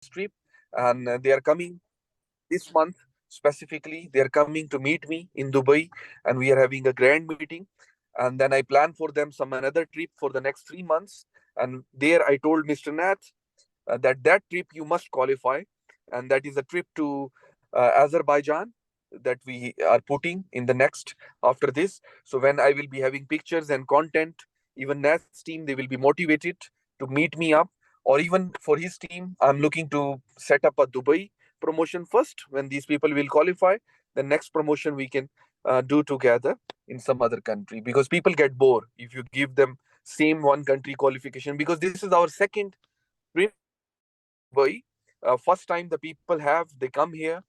trip, and they are coming this month specifically. They are coming to meet me in Dubai, and we are having a grand meeting. And then I plan for them some another trip for the next 3 months. And there I told Mr. Nath that trip you must qualify, and that is a trip to Azerbaijan that we are putting in the next after this. So when I will be having pictures and content, even Nath's team, they will be motivated to meet me up. Or even for his team, I'm looking to set up a Dubai promotion first. When these people will qualify, the next promotion we can do together in some other country, because people get bored if you give them same one country qualification, because this is our second trip Dubai. First time the people have, they come here.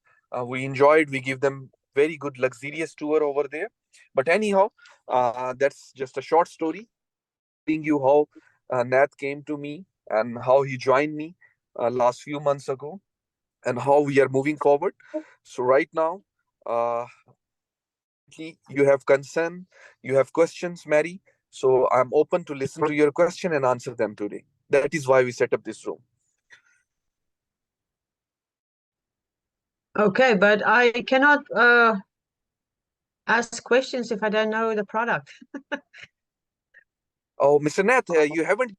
We enjoyed. We give them very good luxurious tour over there. But anyhow, that's just a short story telling you how Nath came to me and how he joined me last few months ago, and how we are moving forward. So right now, uh, you have concern, you have questions, Mary. So I'm open to listen to your question and answer them today. That is why we set up this room. Okay, but I cannot ask questions if I don't know the product. Oh, Mr. Nath, you haven't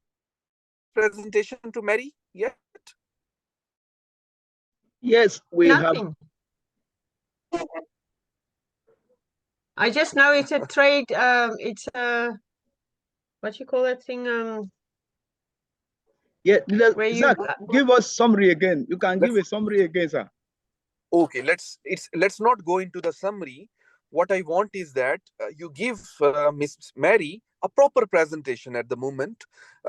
presentation to Mary yet? Yes, we have. Nothing. I just know it's a trade. It's a what you call that thing? Yeah, where Zach, give us summary again. You can give a summary again, sir. Okay, let's not go into the summary. What I want is that you give Miss Mary a proper presentation at the moment.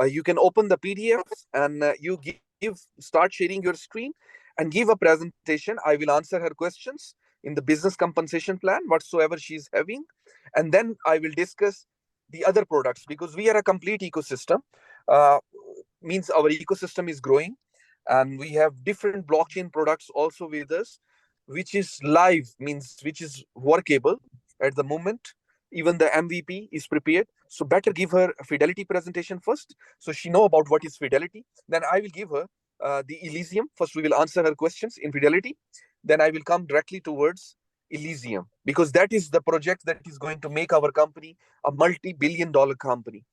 You can open the PDF and you start sharing your screen and give a presentation. I will answer her questions in the business compensation plan whatsoever she's having, and then I will discuss the other products, because we are a complete ecosystem. Uh, Means our ecosystem is growing, and we have different blockchain products also with us, which is live, means which is workable at the moment. Even the MVP is prepared. So better give her a Fidelity presentation first, so she know about what is Fidelity. Then I will give her the Elysium. First we will answer her questions in Fidelity, then I will come directly towards Elysium, because that is the project that is going to make our company a multi-billion-dollar company.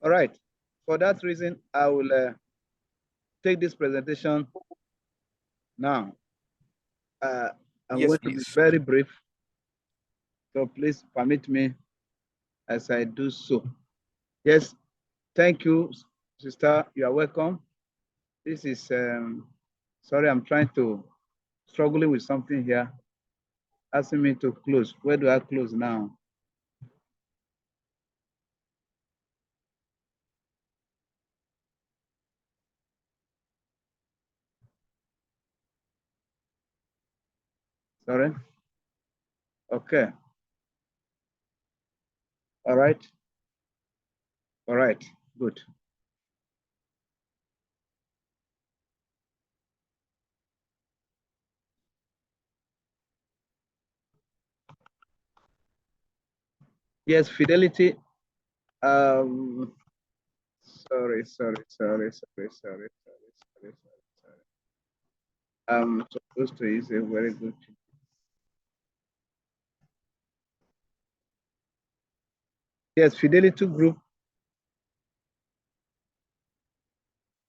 All right. For that reason, I will take this presentation now. I'm Yes, going to be please. very brief. So please permit me as I do so. Yes, thank you, sister. You are welcome. This is, sorry, I'm trying to, struggling with something here. Asking me to close. Where do I close now? Sorry. Okay. All right. All right. Good. Yes, Fidelity. Sorry. I'm supposed to use a very good. Yes, Fidelity Group.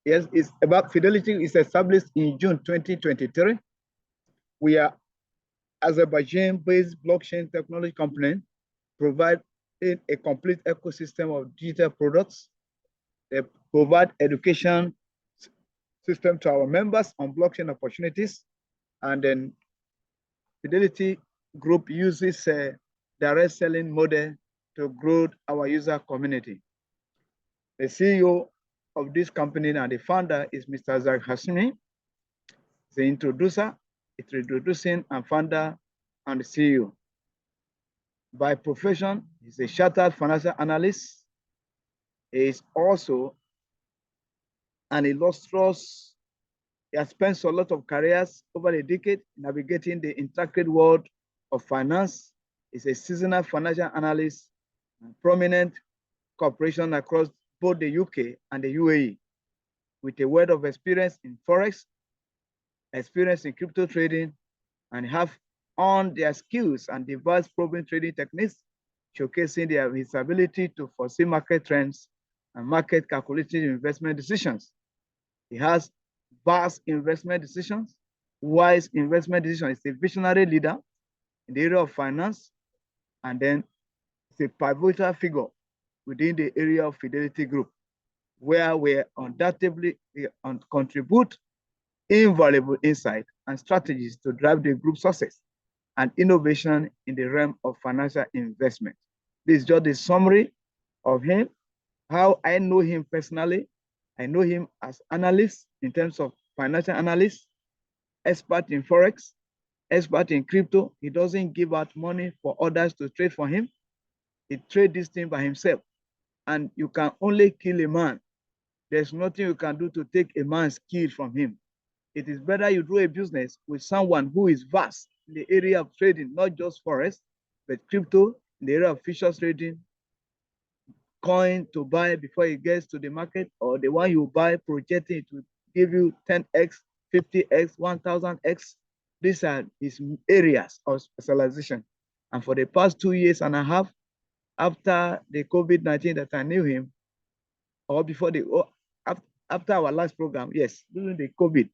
Yes, it's about Fidelity is established in June 2023. We are Azerbaijan-based blockchain technology company, provide a complete ecosystem of digital products. They provide education system to our members on blockchain opportunities. And then Fidelity Group uses a direct selling model to grow our user community. The CEO of this company and the founder is Mr. Zach Hasmi. The introducer, it's introducing and founder and the CEO. By profession, he's a chartered financial analyst. He is also an illustrious. He has spent a lot of careers over a decade navigating the intricate world of finance. He's a seasoned financial analyst and prominent corporation across both the UK and the UAE. with a word of experience in Forex, experience in crypto trading, and have honed their skills and devised proven trading techniques, showcasing his ability to foresee market trends and market calculated investment decisions. He has vast investment decisions, wise investment decisions. He's a visionary leader in the area of finance, and then it's a pivotal figure within the area of Fidelity Group, where we undoubtedly contribute invaluable insight and strategies to drive the group's success and innovation in the realm of financial investment. This is just a summary of him, how I know him personally. I know him as analyst in terms of financial analyst, expert in Forex, expert in crypto. He doesn't give out money for others to trade for him. He trades this thing by himself. And you can only kill a man. There's nothing you can do to take a man's skill from him. It is better you do a business with someone who is vast in the area of trading, not just Forex, but crypto, in the area of futures trading, coin to buy before it gets to the market, or the one you buy projecting it will give you 10x, 50x, 1000x. These are his areas of specialization. And for the past 2 years and a half, after the COVID-19 that I knew him, or before after our last program, yes, during the COVID,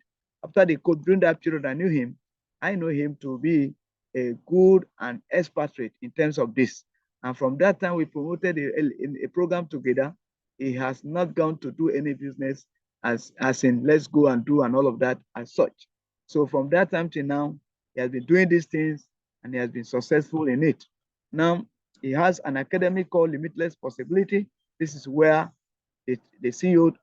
during that period I knew him, I know him to be a good and expatriate in terms of this. And from that time, we promoted a program together. He has not gone to do any business as in let's go and do and all of that as such. So from that time to now, he has been doing these things and he has been successful in it. Now, he has an academy called Limitless Possibility. This is where the CEO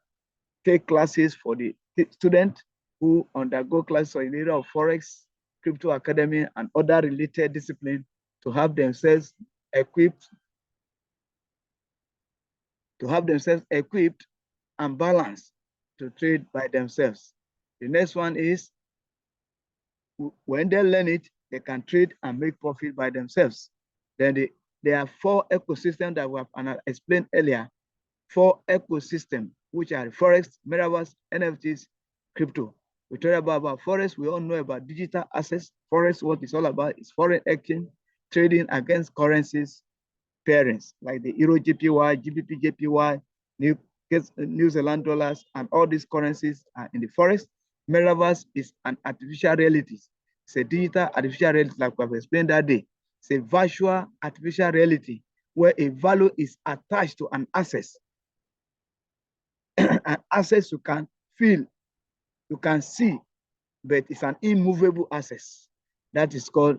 take classes for the student who undergo classes in the area of Forex, Crypto Academy, and other related disciplines to have themselves equipped and balanced to trade by themselves. The next one is when they learn it, they can trade and make profit by themselves. Then there are 4 ecosystems that we have explained earlier. 4 ecosystems, which are Forex, Metaverse, NFTs, crypto. We talk about Forex. We all know about digital assets. Forex, what it's all about is foreign exchange, trading against currencies, pairings, like the Euro JPY, GBP JPY, New Zealand dollars, and all these currencies are in the Forex. Metaverse is an artificial reality. It's a digital artificial reality, like we have explained that day. It's a virtual artificial reality where a value is attached to an asset. An asset you can feel, you can see, but it's an immovable asset. That is called,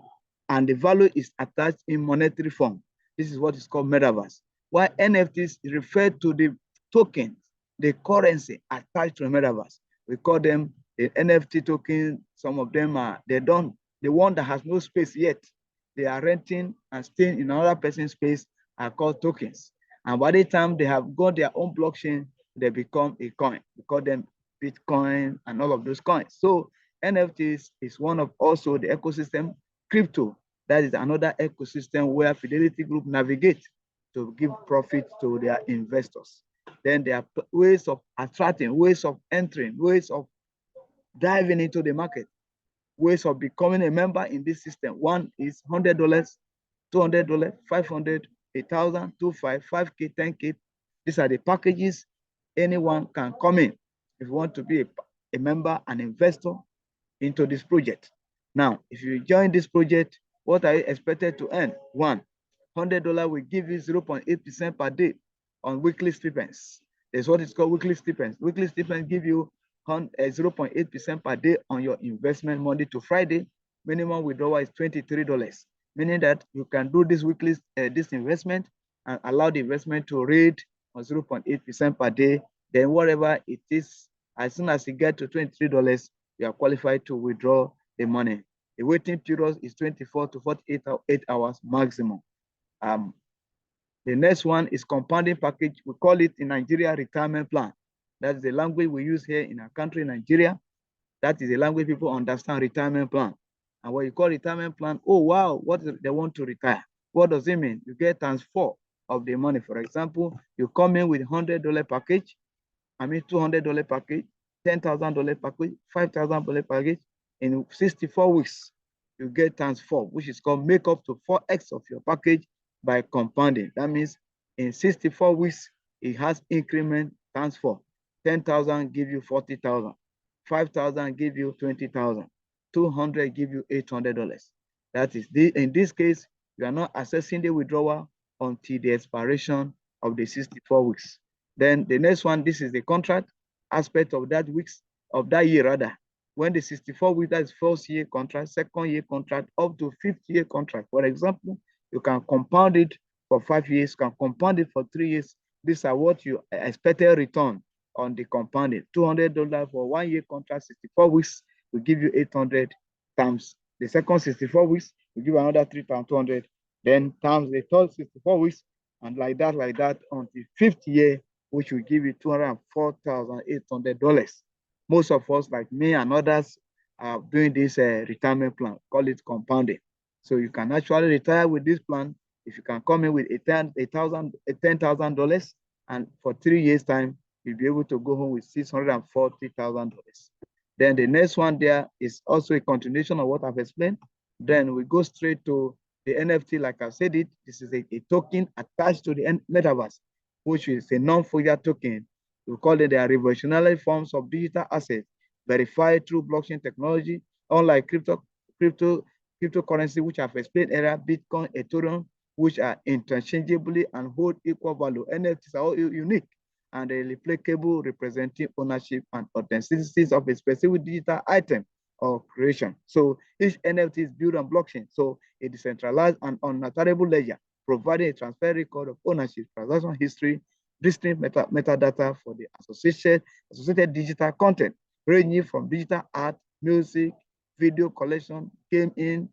and the value is attached in monetary form. This is what is called metaverse. While NFTs refer to the token, the currency attached to a metaverse. We call them the NFT token. Some of them are, the one that has no space yet. They are renting and staying in another person's space are called tokens. And by the time they have got their own blockchain, they become a coin. We call them Bitcoin and all of those coins. So NFTs is one of also the ecosystem. Crypto, that is another ecosystem where Fidelity Group navigate to give profit to their investors. Then there are ways of attracting, ways of entering, ways of diving into the market, ways of becoming a member in this system. One is $100, $200, $500, 1,000, 2,500, 5K, 10K. These are the packages anyone can come in if you want to be a member and investor into this project. Now, if you join this project, what are you expected to earn? One, $100 will give you 0.8% per day on weekly stipends. There's what is called weekly stipends. Weekly stipends give you 0.8% per day on your investment Monday to Friday. Minimum withdrawal is $23, meaning that you can do this weekly this investment and allow the investment to rate on 0.8% per day. Then whatever it is, as soon as you get to $23, you are qualified to withdraw the money. The waiting period is 24 to 48 hours maximum. The next one is compounding package. We call it in Nigeria retirement plan. That's the language we use here in our country, Nigeria. That is the language people understand, retirement plan. And what you call retirement plan, oh wow, what they want to retire? What does it mean? You get times 4 of the money. For example, you come in with $100 package, $200 package, $10,000 package, $5,000 package. In 64 weeks, you get times 4, which is called make up to 4x of your package by compounding. That means in 64 weeks, it has increment times 4. 10,000 give you 40,000. 5,000 give you 20,000. 200 give you $800. That is, in this case, you are not assessing the withdrawal until the expiration of the 64 weeks. Then the next one, this is the contract aspect of that weeks, of that year rather. When the 64 weeks, that's first year contract, second year contract, up to 5th year contract. For example, you can compound it for 5 years, you can compound it for 3 years. These are what you expected return on the compounding. $200 for 1 year contract, 64 weeks, will give you 800 times the second 64 weeks, will give another 3,200, then times the third 64 weeks, and like that until 5th year, which will give you $204,800. Most of us, like me and others, are doing this retirement plan, call it compounding. So you can actually retire with this plan if you can come in with $10,000, and for 3 years time, you'll be able to go home with $640,000. Then the next one there is also a continuation of what I've explained. Then we go straight to the NFT, like I said it. This is a token attached to the Metaverse, which is a non-fungible token. We call it the revolutionary forms of digital assets verified through blockchain technology, unlike cryptocurrency, which I've explained earlier, Bitcoin, Ethereum, which are interchangeably and hold equal value. NFTs are all unique and replicable, representing ownership and authenticities of a specific digital item or creation. So each NFT is built on blockchain, so a decentralized and unalterable ledger, providing a transparent record of ownership, transaction history, distinct metadata for the associated digital content, ranging from digital art, music, video collection, game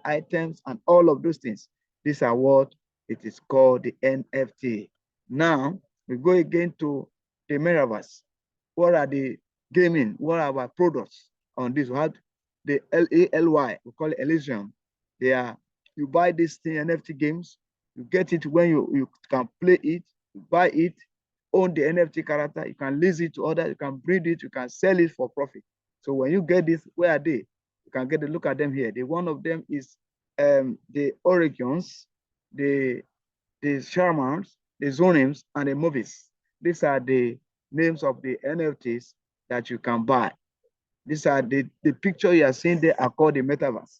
items, and all of those things. These are what it is called the NFT. Now, we go again to the Metaverse. What are the gaming? What are our products on this? We have the LALY, we call it Elysium. They are, you buy this thing, NFT games, you get it when you can play it, you buy it, own the NFT character, you can lease it to others, you can breed it, you can sell it for profit. So when you get this, where are they? You can get a look at them here. One of them is the Oregons, the Sharmans, the Zonems, and the Movies. These are the names of the NFTs that you can buy. These are the picture you are seeing there are called the Metaverse.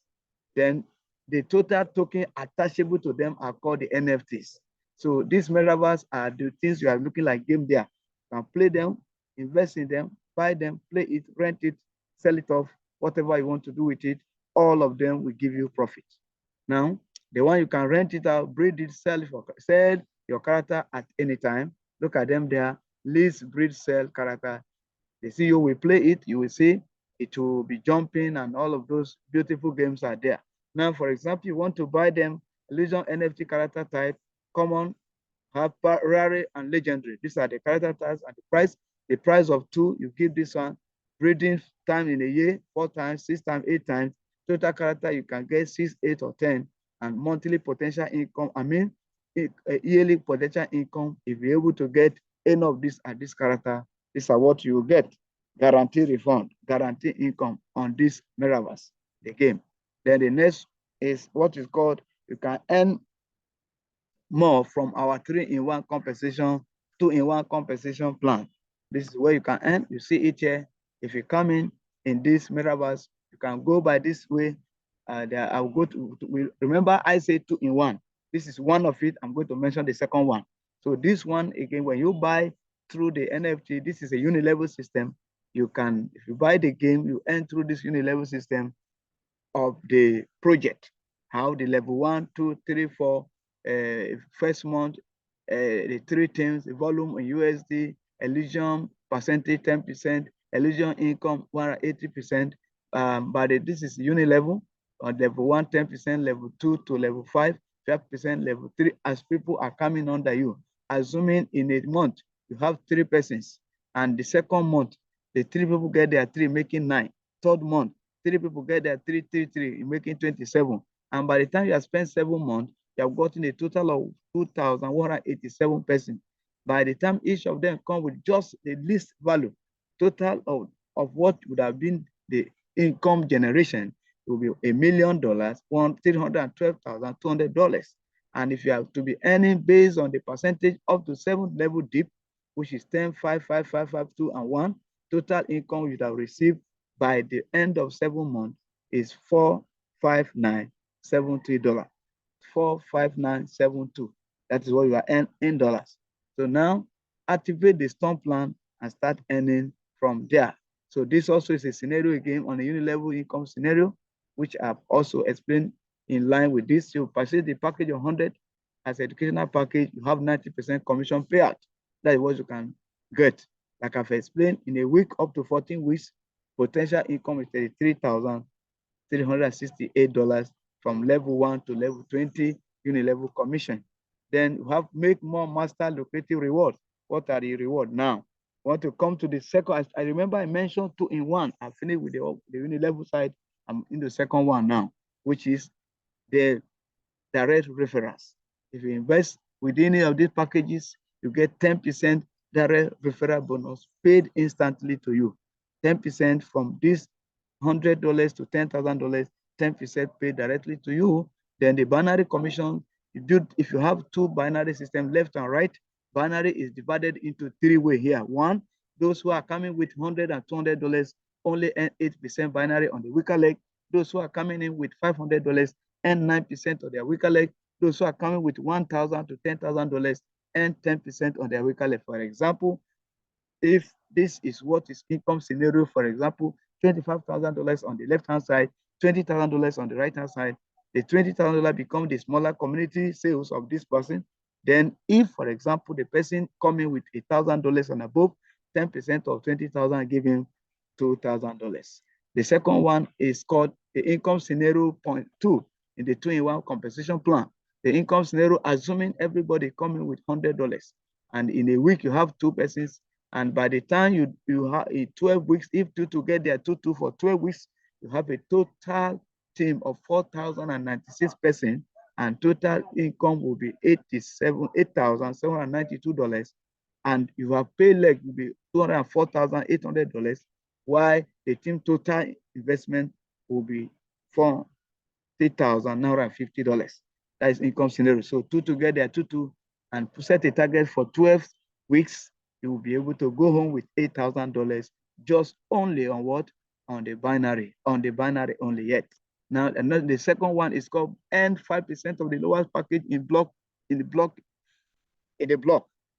Then the total token attachable to them are called the NFTs. So these Metaverse are the things you are looking like game there. You can play them, invest in them, buy them, play it, rent it, sell it off, whatever you want to do with it, all of them will give you profit. Now, the one you can rent it out, breed it, sell your character at any time. Look at them there, lease, breed, sell character. The CEO will play it, you will see it will be jumping and all of those beautiful games are there. Now, for example, you want to buy them, Legion NFT character type, common, rare, and legendary. These are the character types and the price. The price of 2, you give this one, breeding time in a year, 4 times, 6 times, 8 times. Total character, you can get 6, 8, or 10, and monthly potential income, yearly potential income, if you're able to get any of this at this character, these are what you will get. Guarantee refund, guarantee income on this Metaverse, the game. Then the next is what is called, you can earn more from our 3-in-1 compensation, 2-in-1 compensation plan. This is where you can earn. You see it here. If you come in this Metaverse, you can go by this way. I'll go to remember I say 2-in-1. This is one of it. I'm going to mention the second one. So this one, again, when you buy through the NFT, this is a unilevel system. You can, if you buy the game, you earn through this unilevel system of the project. How the level 1, 2, 3, 4, first month, the 3 teams, the volume in USD, Elysium percentage 10%, Elysium income 180%. But this is unilevel. On level 1, 10%, level 2 to level 5, 12%, level 3, as people are coming under you. Assuming in a month, you have 3 persons, and the second month, the 3 people get their 3, making 9. Third month, 3 people get their 3, 3, 3, making 27. And by the time you have spent 7 months, you have gotten a total of 2,187 persons. By the time each of them come with just the least value, total of what would have been the income generation will be $1 million, $312,200. And if you have to be earning based on the percentage up to 7th level dip, which is 10, 5, 5, 5, 5, 2, and 1, total income you would have received by the end of 7 months is $459.73. $459.72. That is what you are earning in dollars. So now activate the storm plan and start earning from there. So this also is a scenario again on a uni-level income scenario, which I've also explained in line with this. You purchase the package of 100 as educational package, you have 90% commission payout. That is what you can get. Like I've explained, in a week up to 14 weeks, potential income is $33,368 from level 1 to level 20 uni-level commission. Then you have make more master lucrative rewards. What are the rewards now? I want to come to the second. I remember I mentioned 2-in-1. I finished with the uni-level side. I'm in the second one now, which is the direct referrals. If you invest with any of these packages, you get 10% direct referral bonus paid instantly to you. 10% from this $100 to $10,000, 10% paid directly to you. Then the binary commission, if you have 2 binary systems, left and right, binary is divided into 3 ways here. One, those who are coming with $100 and $200 only earn 8% binary on the weaker leg. Those who are coming in with $500 earn 9% of their weaker leg. Those who are coming with $1,000 to $10,000 earn 10% on their weaker leg. For example, if this is what is income scenario, for example, $25,000 on the left-hand side, $20,000 on the right-hand side, the $20,000 become the smaller community sales of this person. Then if, for example, the person coming with $1,000 and above, 10% of 20,000 give him $2,000. The second one is called the income scenario point 2 in the 2-in-1 compensation plan. The income scenario, assuming everybody coming with $100, and in a week you have 2 persons, and by the time you have 12 weeks, if 2 together, 2 for 12 weeks, you have a total team of 4,096 persons, and total income will be $8,792, and you have pay leg will be $204,800, while the team total investment will be $40,950. That is income scenario. So 2 together, 2, and set a target for 12 weeks. You will be able to go home with $8,000 just only on what? On the binary only yet. Now, the second one is called earn 5% of the lowest package in the block.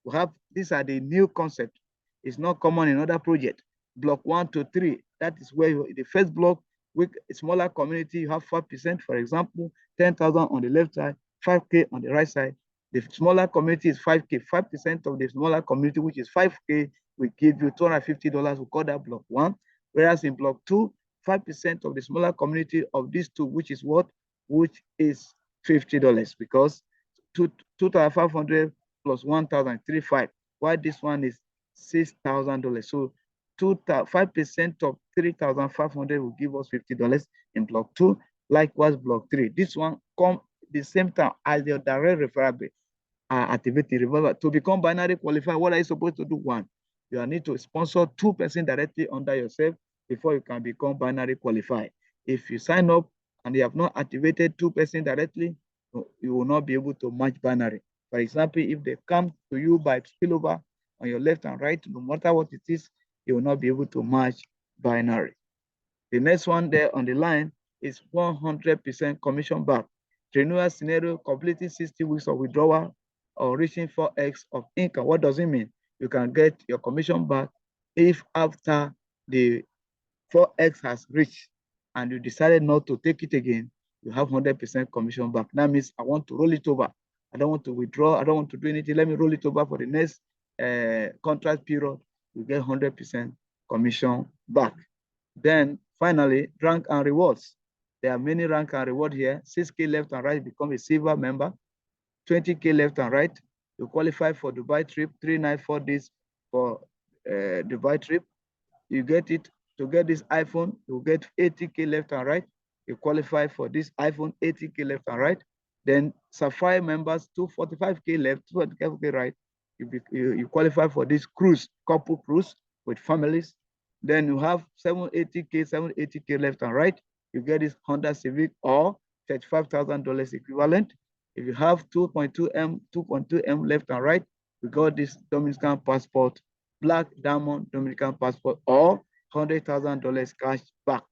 We have, these are the new concept. It's not common in other projects. Block 1 to 3, that is where the first block with a smaller community, you have 5%, for example, 10,000 on the left side, 5K on the right side. The smaller community is 5K. 5% of the smaller community, which is 5K, will give you $250. We call that block 1. Whereas in block 2, 5% of the smaller community of these 2, which is what? Which is $50, because 2,500 plus 1,035. Why this one is $6,000. So 5% of 3,500 will give us $50 in block 2. Likewise, block 3. This one come the same time as your direct referral activity. Remember, to become binary qualified, what are you supposed to do? 1, you need to sponsor 2 persons directly under yourself before you can become binary qualified. If you sign up and you have not activated 2 persons directly, you will not be able to match binary. For example, if they come to you by spillover on your left and right, no matter what it is, you will not be able to match binary. The next one there on the line is 100% commission back. Renewal scenario, completing 60 weeks of withdrawal or reaching 4x of income. What does it mean? You can get your commission back if after the 4x has reached and you decided not to take it again, you have 100% commission back. That means I want to roll it over. I don't want to withdraw. I don't want to do anything. Let me roll it over for the next contract period. You get 100% commission back. Then finally, rank and rewards. There are many rank and reward here. 6K left and right, become a silver member. 20K left and right, you qualify for Dubai trip, 3 nights, 4 days for Dubai trip. You get it. To get this iPhone, you get 80K left and right. You qualify for this iPhone, 80K left and right. Then Sapphire members, 245K left, 245K right. You qualify for this cruise, couple cruise with families. Then you have 780K left and right. You get this Honda Civic or $35,000 equivalent. If you have 2.2M left and right, we got this Dominican passport, Black Diamond Dominican passport, or $100,000 cash back.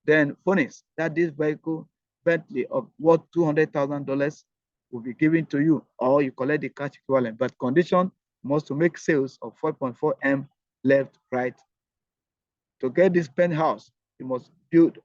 Then bonus that this vehicle, Bentley of worth $200,000 will be given to you, or you collect the cash equivalent. But condition must to make sales of 4.4M left, right. To get this penthouse, you must build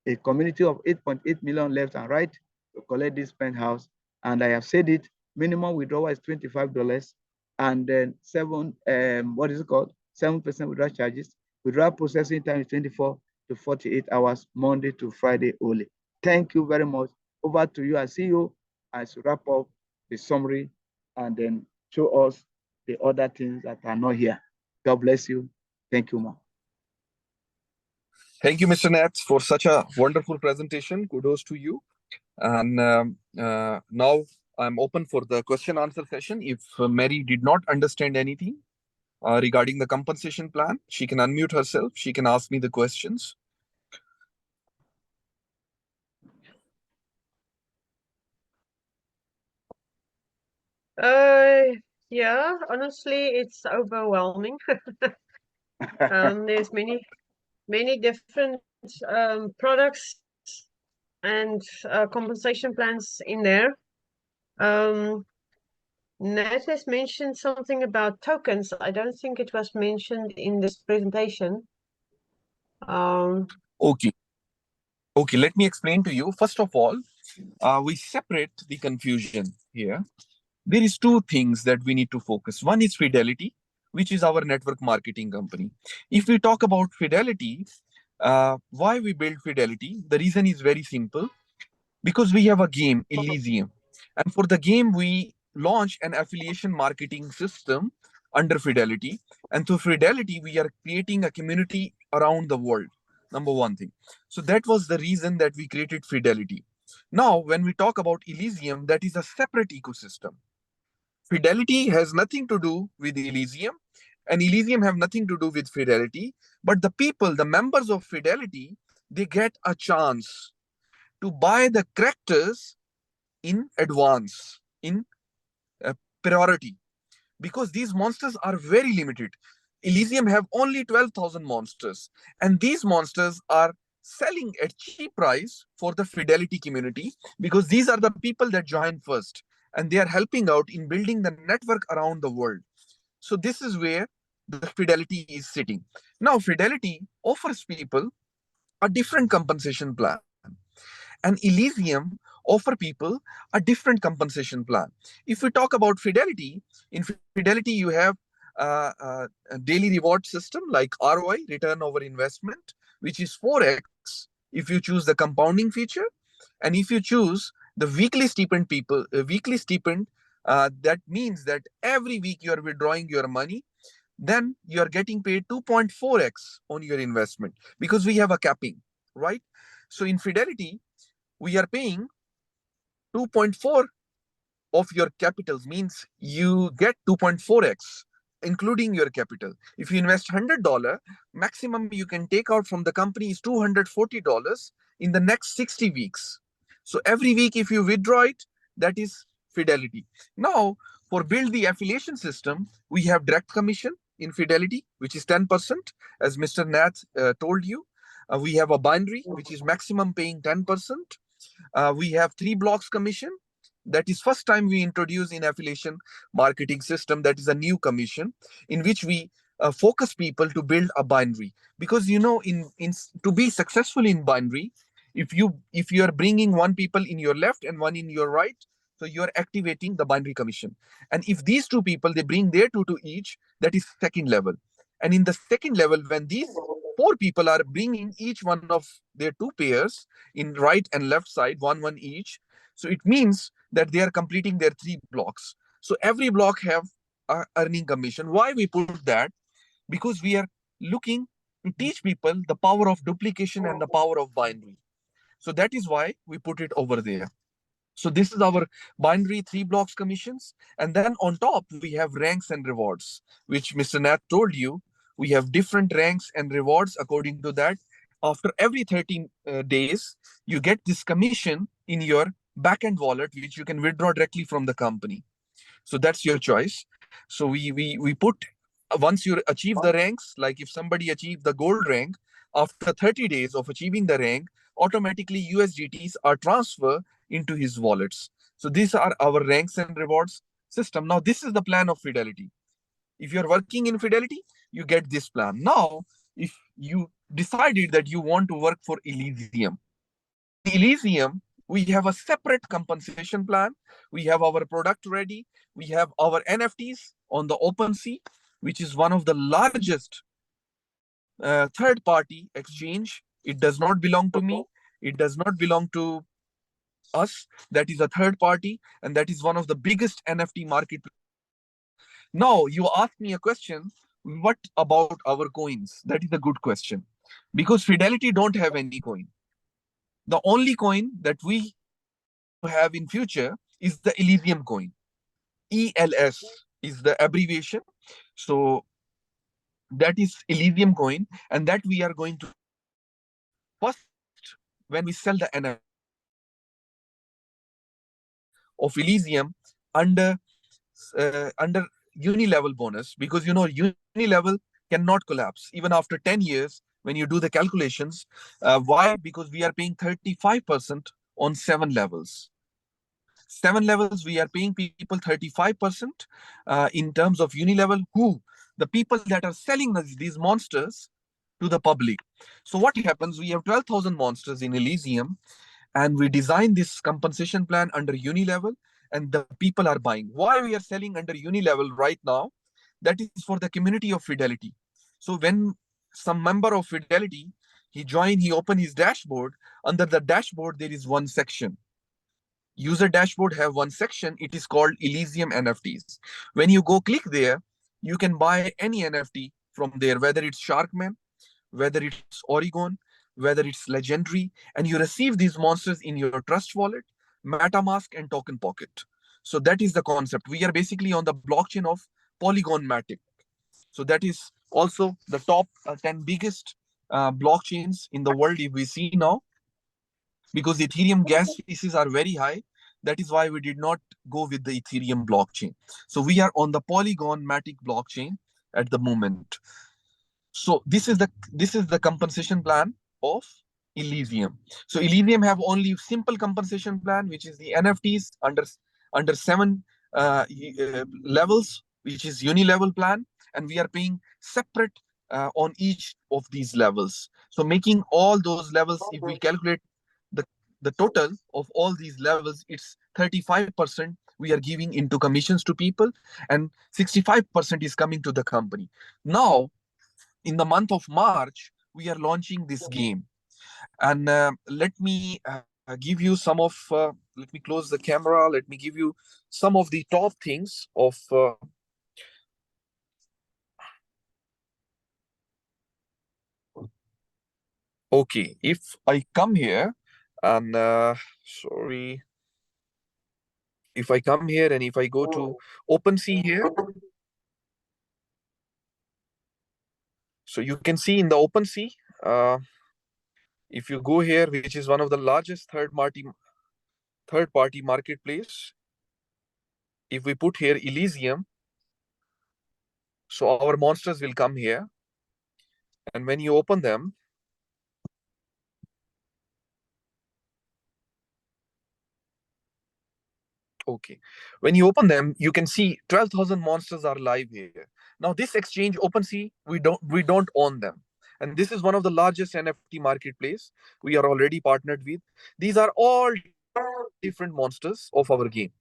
a community of 8.8 million left and right to collect this penthouse. And I have said it, minimum withdrawal is $25, and then 7% withdrawal charges. Withdrawal processing time is 24 to 48 hours, Monday to Friday only. Thank you very much. Over to you. I see you as wrap up the summary and then show us the other things that are not here. God bless you. Thank you, ma'am. Thank you, Mr. Nat, for such a wonderful presentation. Kudos to you. And now I'm open for the question answer session. If Mary did not understand anything regarding the compensation plan, she can unmute herself. She can ask me the questions. Yeah, honestly, it's overwhelming. There's many different products and compensation plans in there. Nat has mentioned something about tokens. I don't think it was mentioned in this presentation. Okay. Okay, let me explain to you. First of all, we separate the confusion here. There is two things that we need to focus. One is Fidelity, which is our network marketing company. If we talk about Fidelity, why we build Fidelity, the reason is very simple. Because we have a game, Elysium. And for the game, we launch an affiliation marketing system under Fidelity. And through Fidelity, we are creating a community around the world. Number one thing. So that was the reason that we created Fidelity. Now, when we talk about Elysium, that is a separate ecosystem. Fidelity has nothing to do with Elysium, and Elysium have nothing to do with Fidelity. But the people, the members of Fidelity, they get a chance to buy the characters in advance, in priority, because these monsters are very limited. Elysium have only 12,000 monsters, and these monsters are selling at cheap price for the Fidelity community, because these are the people that join first, and they are helping out in building the network around the world. So this is where the Fidelity is sitting. Now, Fidelity offers people a different compensation plan, and Elysium offer people a different compensation plan. If we talk about Fidelity, in Fidelity you have a daily reward system like ROI, return over investment, which is 4x if you choose the compounding feature. And if you choose the weekly stipend that means that every week you are withdrawing your money, then you are getting paid 2.4x on your investment, because we have a capping, right? So in Fidelity, we are paying 2.4 of your capitals, means you get 2.4x including your capital. If you invest $100, maximum you can take out from the company is $240 in the next 60 weeks. So every week if you withdraw it, that is Fidelity. Now, for build the affiliation system, we have direct commission in Fidelity, which is 10%, as Mr. Nath told you. We have a binary, which is maximum paying 10%. We have 3 blocks commission. That is first time we introduce in affiliation marketing system. That is a new commission in which we focus people to build a binary, because you know, in to be successful in binary, if you are bringing one people in your left and one in your right, so you are activating the binary commission. And if these two people, they bring their two to each, that is second level. And in the second level, when these 4 people are bringing each one of their 2 pairs in right and left side, one each, so it means that they are completing their 3 blocks. So every block have a earning commission. Why we put that? Because we are looking to teach people the power of duplication and the power of binary. So that is why we put it over there. So this is our binary 3 blocks commissions. And then on top, we have ranks and rewards, which Mr. Nath told you. We have different ranks and rewards according to that. After every 13 days, you get this commission in your backend wallet, which you can withdraw directly from the company. So that's your choice. So we put, once you achieve the ranks, like if somebody achieved the gold rank, after 30 days of achieving the rank, automatically USDTs are transferred into his wallets. So these are our ranks and rewards system. Now this is the plan of Fidelity. If you're working in Fidelity, you get this plan. Now, if you decided that you want to work for Elysium, in Elysium, we have a separate compensation plan. We have our product ready. We have our NFTs on the OpenSea, which is one of the largest third-party exchange. It does not belong to me. It does not belong to us. That is a third party, and that is one of the biggest NFT market. Now, you ask me a question, what about our coins? That is a good question. Because Fidelity don't have any coin. The only coin that we have in future is the Elysium coin. ELS is the abbreviation. So that is Elysium coin, and that we are going to first, when we sell the NFT of Elysium under uni-level bonus, because uni-level cannot collapse even after 10 years when you do the calculations. Why? Because we are paying 35% on 7 levels. 7 levels, we are paying people 35% in terms of uni-level, who? The people that are selling these monsters to the public. So what happens? We have 12,000 monsters in Elysium, and we design this compensation plan under uni level, and the people are buying. Why we are selling under uni level right now? That is for the community of Fidelity. So when some member of Fidelity, he open his dashboard. Under the dashboard, there is one section. User dashboard have one section. It is called Elysium NFTs. When you go click there, you can buy any NFT from there, whether it's Sharkman, whether it's Oregon, whether it's Legendary, and you receive these monsters in your Trust Wallet, MetaMask, and Token Pocket. So that is the concept. We are basically on the blockchain of Polygon Matic. So that is also the top 10 biggest blockchains in the world if we see now, because Ethereum gas fees are very high. That is why we did not go with the Ethereum blockchain. So we are on the Polygon Matic blockchain at the moment. So this is the compensation plan of Elysium. So Elysium have only simple compensation plan, which is the NFTs under 7 levels, which is uni-level plan, and we are paying separate on each of these levels. So making all those levels, if we calculate the total of all these levels, it's 35% we are giving into commissions to people, and 65% is coming to the company. Now, in the month of March, we are launching this game. And let me give you some of, let me close the camera. Let me give you some of the top things of, okay, if I come here and, sorry, if I come here and if I go to OpenSea here, so you can see in the OpenSea, if you go here, which is one of the largest third-party marketplace, if we put here Elysium, so our monsters will come here. And when you open them, okay, when you open them, you can see 12,000 monsters are live here. Now this exchange OpenSea, we don't own them. And this is one of the largest NFT marketplace we are already partnered with. These are all different monsters of our game.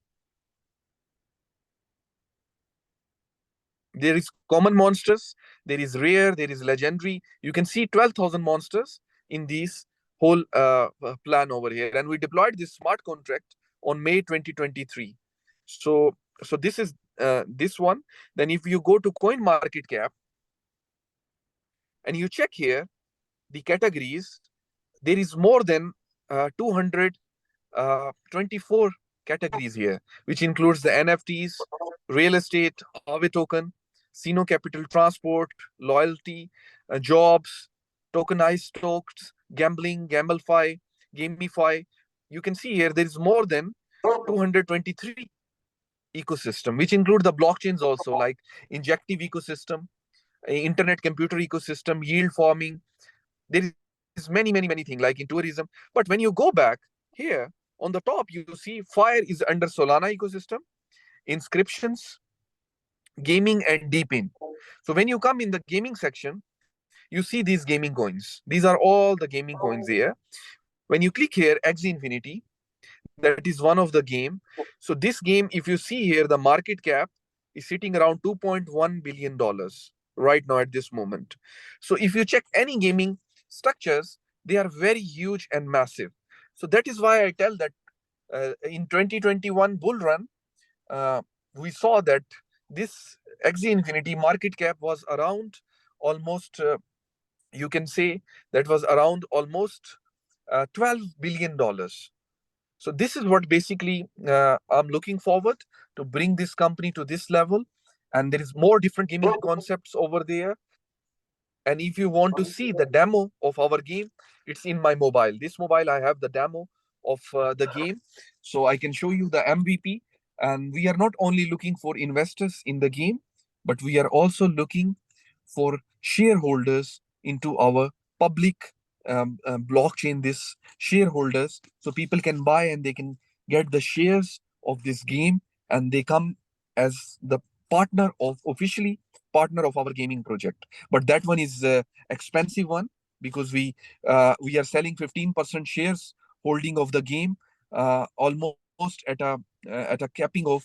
There is common monsters, there is rare, there is legendary. You can see 12,000 monsters in these whole plan over here. And we deployed this smart contract on May 2023. So this is this one. Then if you go to coin market cap and you check here the categories, there is more than 224 categories here, which includes the NFTs, real estate, Aave token. Sino Capital Transport, loyalty, jobs, tokenized stocks, gambling, gamify. You can see here there is more than 223 ecosystem, which include the blockchains also, like injective ecosystem, internet computer ecosystem, yield farming. There is many things like in tourism. But when you go back here on the top, you see Fire is under Solana ecosystem, inscriptions, gaming, and deepin. So when you come in the gaming section, you see these gaming coins. These are all the gaming coins here. When you click here, Axie Infinity, that is one of the game. So this game, if you see here, the market cap is sitting around $2.1 billion right now at this moment. So if you check any gaming structures, they are very huge and massive. So that is why I tell that in 2021 bull run, uh, we saw that this Axie Infinity market cap was around almost, you can say that was around almost $12 billion. So this is what basically I'm looking forward to bring this company to this level. And there is more different gaming concepts over there. And if you want to see the demo of our game, it's in my mobile. This mobile, I have the demo of the game. So I can show you the MVP. And we are not only looking for investors in the game, but we are also looking for shareholders into our public blockchain, this shareholders. So people can buy and they can get the shares of this game, and they come as the partner of officially partner of our gaming project. But that one is expensive one, because we are selling 15% shares holding of the game, almost at a capping of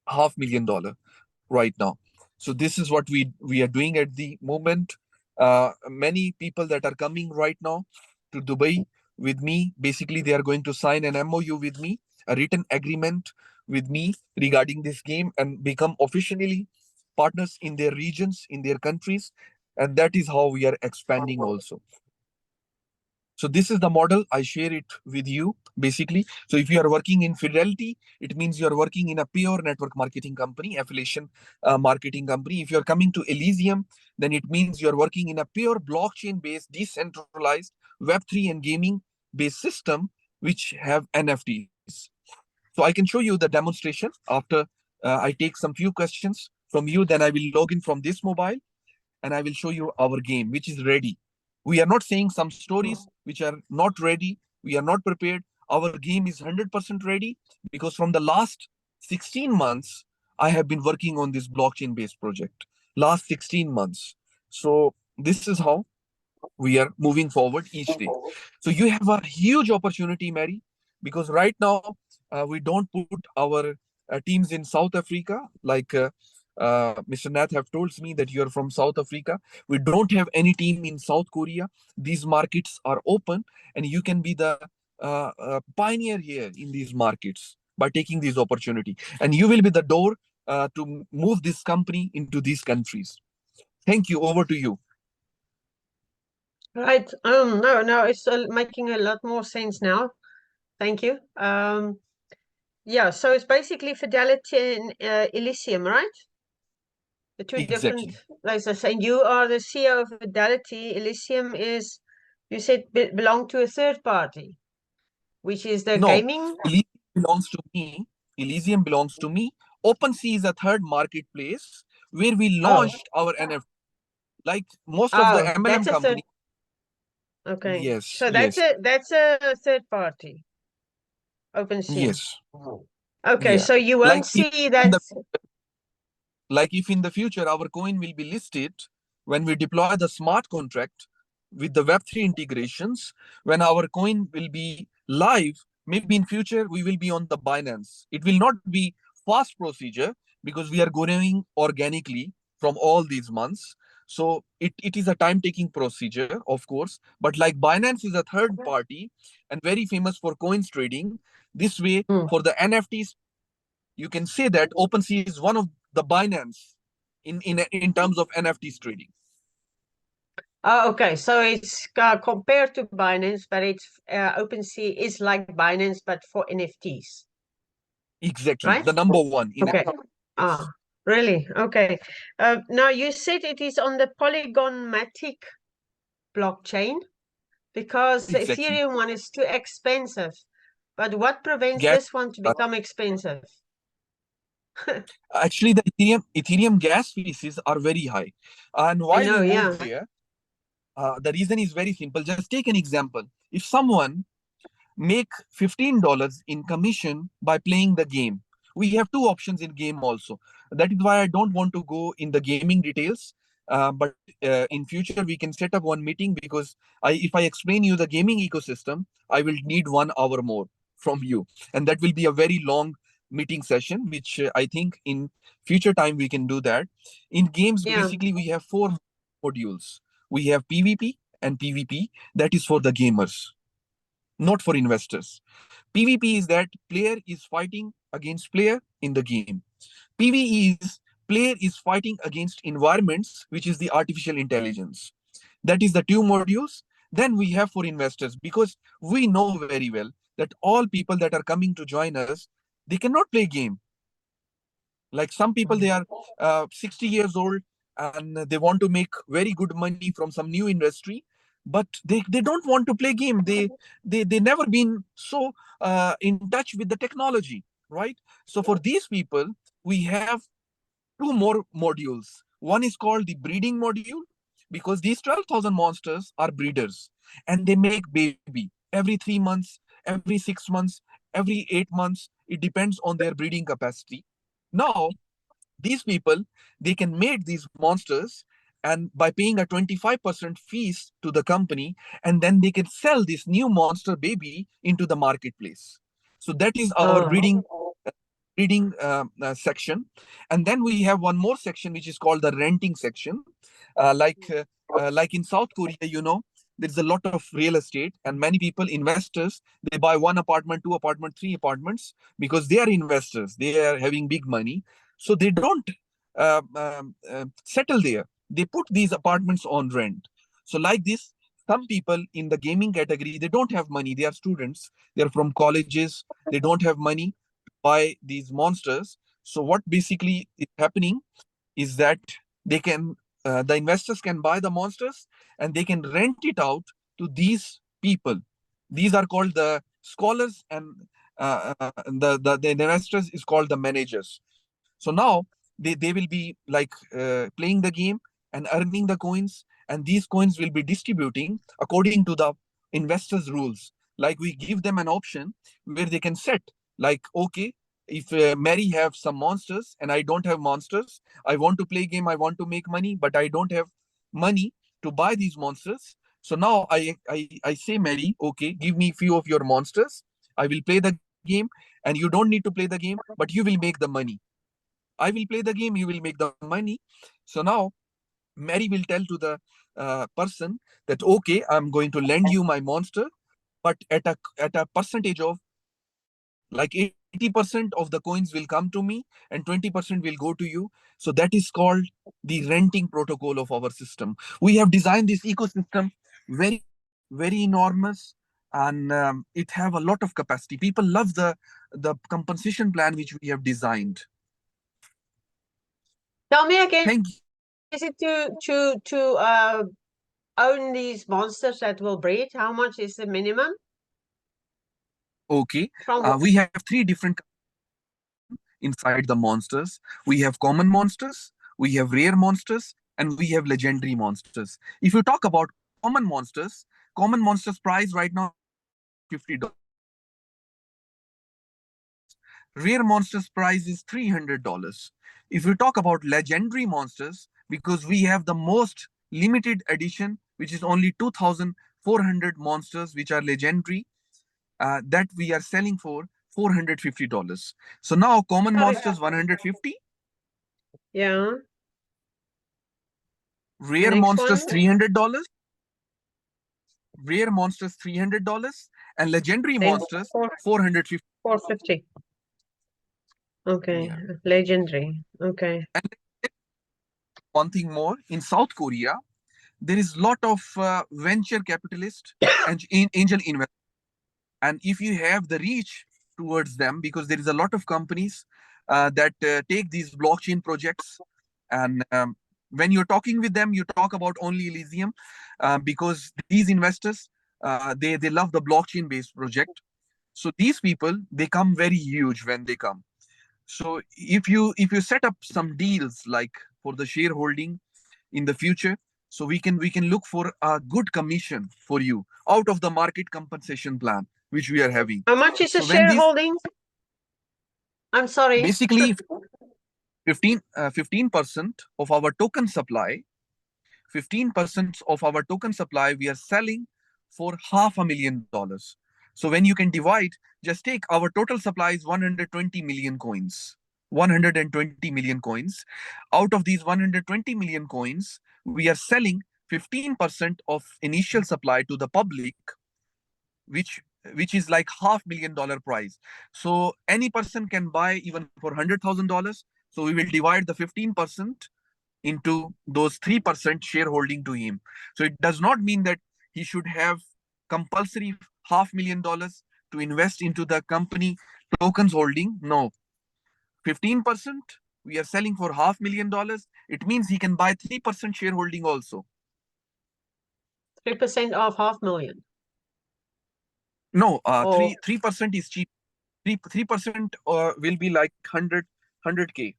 $500,000 right now. So this is what we are doing at the moment. Many people that are coming right now to Dubai with me, basically they are going to sign an MOU with me, a written agreement with me regarding this game, and become officially partners in their regions, in their countries. And that is how we are expanding also. So this is the model. I share it with you basically. So if you are working in Fidelity, it means you are working in a pure network marketing company, affiliation marketing company. If you are coming to Elysium, then it means you are working in a pure blockchain-based, decentralized Web3 and gaming-based system, which have NFTs. So I can show you the demonstration after I take some few questions from you. Then I will log in from this mobile, and I will show you our game, which is ready. We are not saying some stories which are not ready. We are not prepared. Our game is 100% ready, because from the last 16 months, I have been working on this blockchain-based project. Last 16 months. So this is how we are moving forward each day. So you have a huge opportunity, Mary, because right now we don't put our teams in South Africa, like Mr. Nath have told me that you're from South Africa. We don't have any team in South Korea. These markets are open, and you can be the pioneer here in these markets by taking this opportunity, and you will be the door to move this company into these countries. Thank you. Over to you. Right. No, it's making a lot more sense now. Thank you. Yeah, so it's basically Fidelity and Elysium, right? The two Exactly. different places. And you are the CEO of Fidelity. Elysium is, you said, belong to a third party, which is the No, gaming. Elysium belongs to me. Elysium belongs to me. OpenSea is a third marketplace where we launched our NFT. Like most of the Oh, MLM that's a third. companies. Okay. Yes, So yes, that's a third party, OpenSea. yes. Okay, Yeah. so you Like won't if see in that. the in the future our coin will be listed when we deploy the smart contract with the Web3 integrations, when our coin will be live, maybe in future we will be on the Binance. It will not be fast procedure, because we are growing organically from all these months. So it is a time taking procedure, of course, but like Binance is a third party and very famous for coins trading. This way, Hmm. for the NFTs, you can say that OpenSea is one of the Binance in terms of NFTs trading. Oh, okay. So it's compared to Binance, but it's OpenSea is like Binance, but for NFTs, Exactly, right? the number one in Okay. NFTs. Ah, Really? Okay. Now you said it is on the Polygon-matic blockchain because the Exactly. Ethereum one is too expensive. But what prevents Gas. this one to become expensive? Actually, the Ethereum gas fees are very high. And I why we know, moved yeah. there, the reason is very simple. Just take an example. If someone make $15 in commission by playing the game, we have two options in game also. That is why I don't want to go in the gaming details. But in future we can set up one meeting, because if I explain you the gaming ecosystem, I will need 1 hour more from you, and that will be a very long meeting session, which I think in future time we can do that. In games, Yeah. basically we have four modules. We have PvP and PvP. That is for the gamers, not for investors. PvP is that player is fighting against player in the game. PvE is player is fighting against environments, which is the artificial intelligence. That is the two modules. Then we have for investors, because we know very well that all people that are coming to join us, they cannot play game. Like some people, they are 60 years old and they want to make very good money from some new industry, but they don't want to play game. They never been so in touch with the technology, right? So for these people, we have two more modules. One is called the breeding module, because these 12,000 monsters are breeders and they make baby every 3 months, every 6 months, every 8 months. It depends on their breeding capacity. Now, these people, they can make these monsters, and by paying a 25% fees to the company, and then they can sell this new monster baby into the marketplace. So that is our Oh. breeding section. And then we have one more section which is called the renting section. Like in South Korea, there's a lot of real estate, and many people, investors, they buy one apartment, two apartment, three apartments, because they are investors, they are having big money. So they don't settle there. They put these apartments on rent. So like this, some people in the gaming category, they don't have money. They are students, they're from colleges, they don't have money to buy these monsters. So what basically is happening is that they can the investors can buy the monsters and they can rent it out to these people. These are called the scholars, and the investors is called the managers. So now they will be like playing the game and earning the coins, and these coins will be distributing according to the investors rules. Like we give them an option where they can set, like, okay, if Mary have some monsters and I don't have monsters, I want to play game, I want to make money, but I don't have money to buy these monsters. So now I say, Mary, okay, give me few of your monsters. I will play the game, and you don't need to play the game, but you will make the money. I will play the game, you will make the money. So now Mary will tell to the person that, okay, I'm going to lend you my monster, but at a percentage of like 80% of the coins will come to me and 20% will go to you. So that is called the renting protocol of our system. We have designed this ecosystem very, very enormous, and it have a lot of capacity. People love the compensation plan which we have designed. Tell me again, Thank you. is it to own these monsters that will breed? How much is the minimum? Okay, From we have three different inside the monsters. We have common monsters, we have rare monsters, and we have legendary monsters. If you talk about common monsters price right now is $150. Rare monsters price is $300. If we talk about legendary monsters, because we have the most limited edition, which is only 2,400 monsters, which are legendary, that we are selling for $450. So now common sorry. monsters 150, Yeah. The rare next one? monsters $300, rare monsters $300, and legendary Then monsters 450. 450. Okay. Yeah. Legendary. Okay. And one thing more, in South Korea, there is lot of venture capitalist and angel investors. And if you have the reach towards them, because there is a lot of companies that take these blockchain projects. And when you're talking with them, you talk about only Elysium, because these investors, they love the blockchain based project. So these people, they come very huge when they come. So if you set up some deals like for the shareholding in the future, so we can look for a good commission for you out of the market compensation plan which we are having. How much is the So when these, shareholding? I'm sorry. basically 15% of our token supply, 15% of our token supply we are selling for $500,000. So when you can divide, just take our total supply is 120 million coins. 120 million coins. Out of these 120 million coins, we are selling 15% of initial supply to the public, which which is like $500,000 price. So any person can buy even for $100,000. So we will divide the 15% into those 3% shareholding to him. So it does not mean that he should have compulsory $500,000 to invest into the company tokens holding. No, 15% we are selling for $500,000. It means he can buy 3% shareholding also. 3% of 500,000. No, Or 3% is cheap. 3% will be like 100K.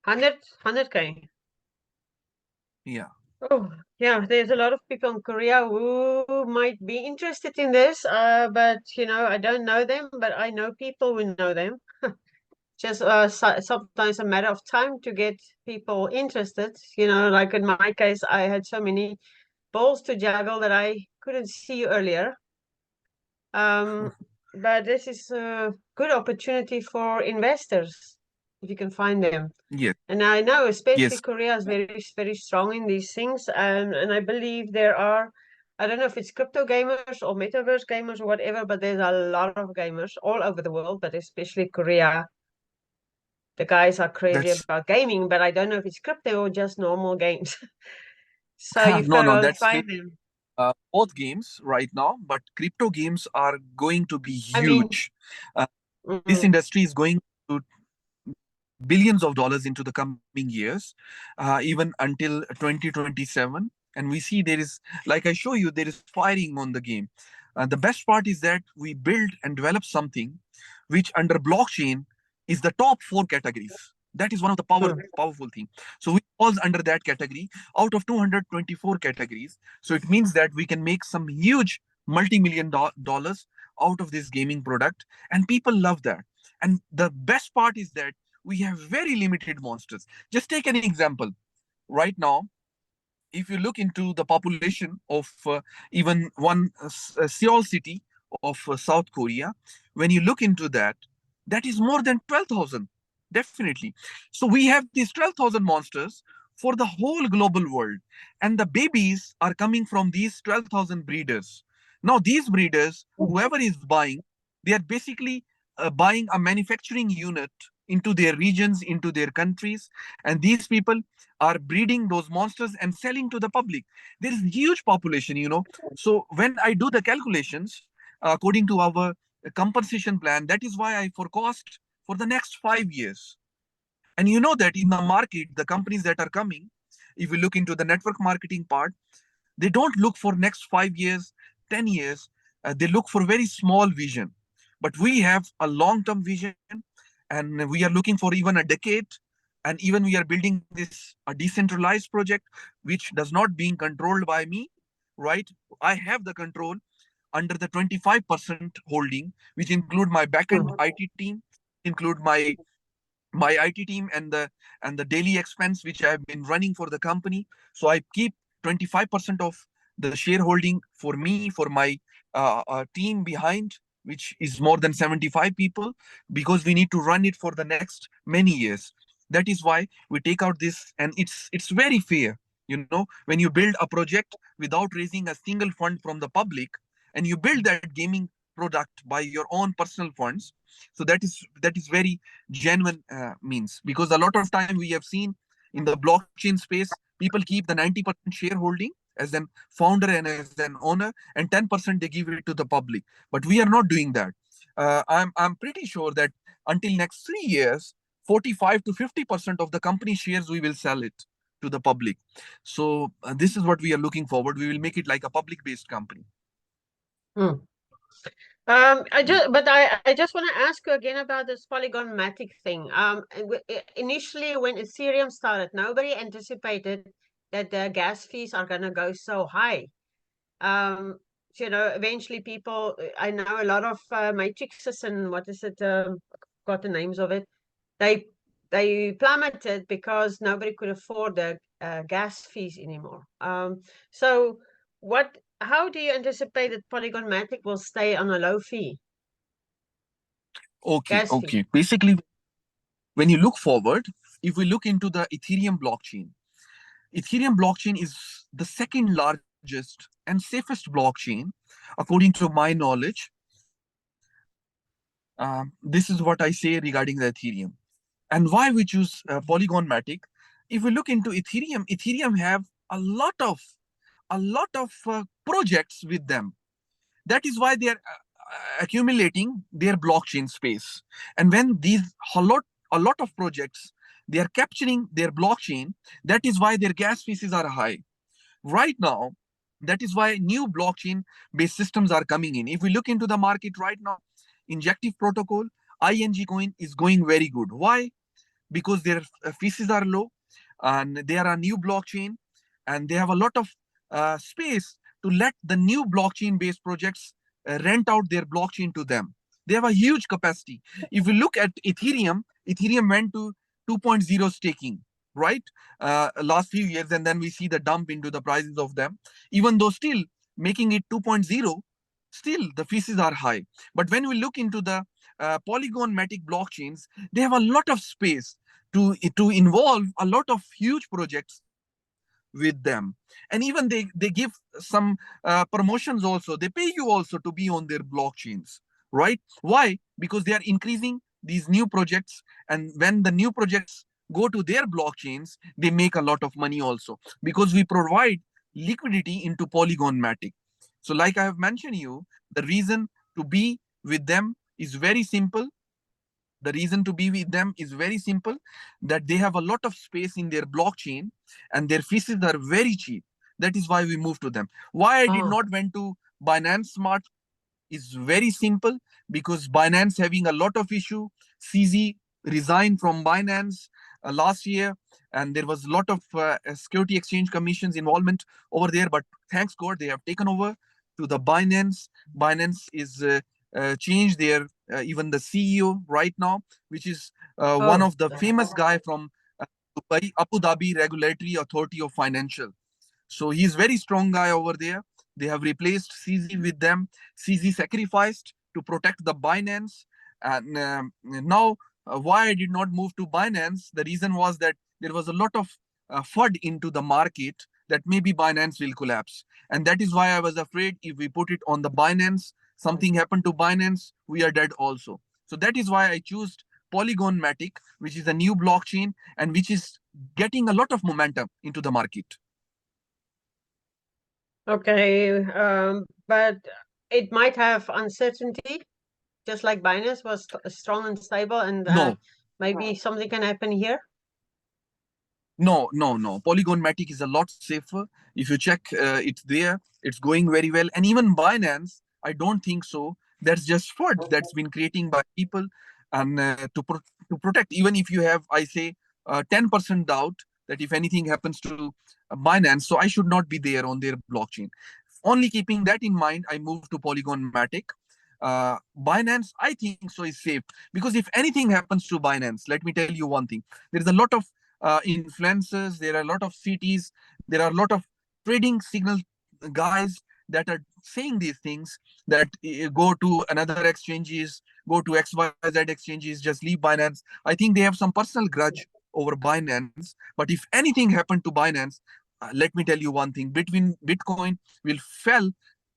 100K. Yeah. Oh, yeah, there's a lot of people in Korea who might be interested in this, but I don't know them, but I know people who know them. Just sometimes a matter of time to get people interested. Like in my case, I had so many balls to juggle that I couldn't see earlier. But this is a good opportunity for investors if you can find them. Yes. And I know especially Yes. Korea is very, very strong in these things. And I believe there are, I don't know if it's crypto gamers or Metaverse gamers or whatever, but there's a lot of gamers all over the world, but especially Korea. The guys are crazy That's about gaming, but I don't know if it's crypto or just normal games. So you've got no, to no, go and that's find them. both games right now, but crypto games are going to be I mean, huge. This mm, industry is going to billions of dollars into the coming years, even until 2027. And we see there is, like I show you, there is firing on the game. The best part is that we build and develop something which under blockchain is the top four categories. That is one of the mm. powerful thing. So we falls under that category out of 224 categories. So it means that we can make some huge multi-million dollars out of this gaming product, and people love that. And the best part is that we have very limited monsters. Just take an example. Right now, if you look into the population of even one Seoul city of South Korea, when you look into that, that is more than 12,000, definitely. So we have these 12,000 monsters for the whole global world. And the babies are coming from these 12,000 breeders. Now, these breeders, whoever is buying, they are basically buying a manufacturing unit into their regions, into their countries. And these people are breeding those monsters and selling to the public. There is huge population. So when I do the calculations according to our compensation plan, that is why I forecast for the next 5 years. And you know that in the market, the companies that are coming, if you look into the network marketing part, they don't look for next 5 years, 10 years. They look for very small vision. But we have a long-term vision, and we are looking for even a decade. And even we are building this a decentralized project, which does not being controlled by me, right? I have the control under the 25% holding, which include my backend IT team, include my IT team and the daily expense which I've been running for the company. So I keep 25% of the shareholding for me, for my team behind, which is more than 75 people, because we need to run it for the next many years. That is why we take out this, and it's very fair. When you build a project without raising a single fund from the public, and you build that gaming product by your own personal funds, so that is very genuine means, because a lot of time we have seen in the blockchain space, people keep the 90% shareholding as an founder and as an owner, and 10% they give it to the public. But we are not doing that. I'm pretty sure that until next 3 years, 45 to 50% of the company shares we will sell it to the public. So this is what we are looking forward. We will make it like a public-based company. Hmm. I just want to ask you again about this Polygon-matic thing. Initially when Ethereum started, nobody anticipated that the gas fees are gonna go so high. Eventually people, I know a lot of matrices and what is it, got the names of it. They plummeted because nobody could afford the gas fees anymore. So how do you anticipate that Polygon-matic will stay on a low fee, Okay, gas fee? okay. Basically, when you look forward, if we look into the Ethereum blockchain is the second largest and safest blockchain, according to my knowledge. This is what I say regarding the Ethereum. And why we choose Polygon-matic. If we look into Ethereum have a lot of projects with them. That is why they are accumulating their blockchain space. And when these a lot of projects, they are capturing their blockchain, that is why their gas fees are high. Right now, that is why new blockchain based systems are coming in. If we look into the market right now, injective protocol, ING coin is going very good. Why? Because their fees are low, and they are a new blockchain, and they have a lot of space to let the new blockchain based projects rent out their blockchain to them. They have a huge capacity. If we look at Ethereum went to 2.0 staking, right? Last few years, and then we see the dump into the prices of them. Even though still making it 2.0, still the fees are high. But when we look into the Polygon-matic blockchains, they have a lot of space to involve a lot of huge projects with them. And even they give some promotions also. They pay you also to be on their blockchains, right? Why? Because they are increasing these new projects, and when the new projects go to their blockchains, they make a lot of money also, because we provide liquidity into Polygon-matic. So like I have mentioned you, the reason to be with them is very simple. The reason to be with them is very simple, that they have a lot of space in their blockchain, and their fees are very cheap. That is why we moved to them. Why I did Oh, not went to Binance Smart is very simple, because Binance having a lot of issue. CZ resigned from Binance last year, and there was a lot of security exchange commissions involvement over there. But thanks God, they have taken over to the Binance. Binance is changed their even the CEO right now, which is one oh, of the famous guy from Dubai, Abu Dhabi Regulatory Authority of Financial. So he's very strong guy over there. They have replaced CZ with them. CZ sacrificed to protect the Binance. And now, why I did not move to Binance? The reason was that there was a lot of FUD into the market that maybe Binance will collapse. And that is why I was afraid if we put it on the Binance, something happened to Binance, we are dead also. So that is why I chose Polygon-matic, which is a new blockchain and which is getting a lot of momentum into the market. okay. But it might have uncertainty, just like Binance was strong and stable, and No, maybe something can happen here. no. Polygon-matic is a lot safer. If you check, it's there. It's going very well. And even Binance, I don't think so. That's just FUD that's been creating by people, and to protect. Even if you have, I say, 10% doubt that if anything happens to Binance, so I should not be there on their blockchain. Only keeping that in mind, I moved to Polygon-matic. Binance, I think so, is safe, because if anything happens to Binance, let me tell you one thing: there is a lot of influencers, there are a lot of cities, there are a lot of trading signal guys that are saying these things, that go to another exchanges, go to XYZ exchanges, just leave Binance. I think they have some personal grudge over Binance. But if anything happened to Binance, let me tell you one thing: between Bitcoin will fell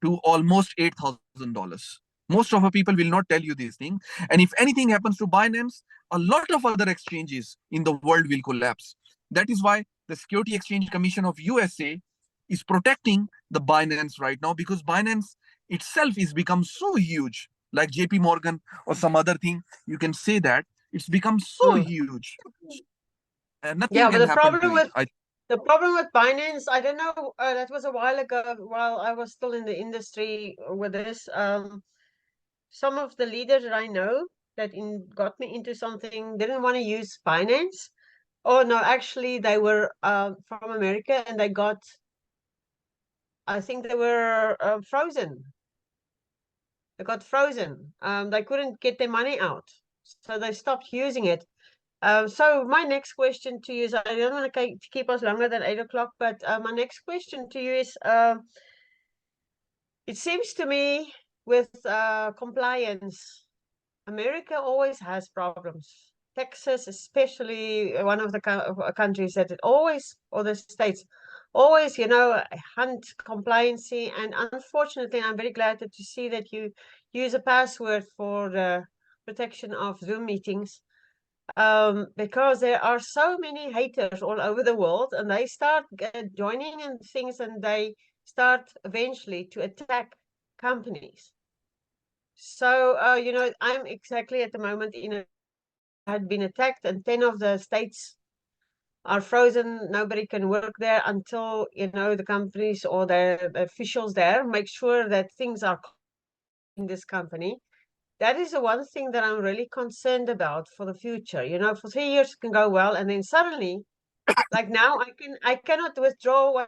to almost $8,000. Most of our people will not tell you these things. And if anything happens to Binance, a lot of other exchanges in the world will collapse. That is why the Security Exchange Commission of USA is protecting the Binance right now, because Binance itself is become so huge. like JP Morgan or some other thing, you can say that it's become so Mm. huge. Nothing Yeah, but can happen to it. the problem with Binance, I don't know. That was a while ago, while I was still in the industry with this. Some of the leaders that I know that got me into something didn't want to use Binance. Oh no, actually, they were from America, and they got. I think they were frozen. They got frozen. They couldn't get their money out, so they stopped using it. So my next question to you is, I don't want to keep us longer than 8 o'clock, but my next question to you is, it seems to me with compliance, America always has problems. Texas, especially, one of the countries that it always, or the states, always, hunt compliancy. And unfortunately, I'm very glad to see that you use a password for the protection of Zoom meetings, because there are so many haters all over the world, and they start joining in things, and they start eventually to attack companies. So, I'm exactly at the moment had been attacked, and 10 of the states are frozen. Nobody can work there until, the companies or the officials there make sure that things are in this company. That is the one thing that I'm really concerned about for the future. For 3 years it can go well, and then suddenly, like now, I cannot withdraw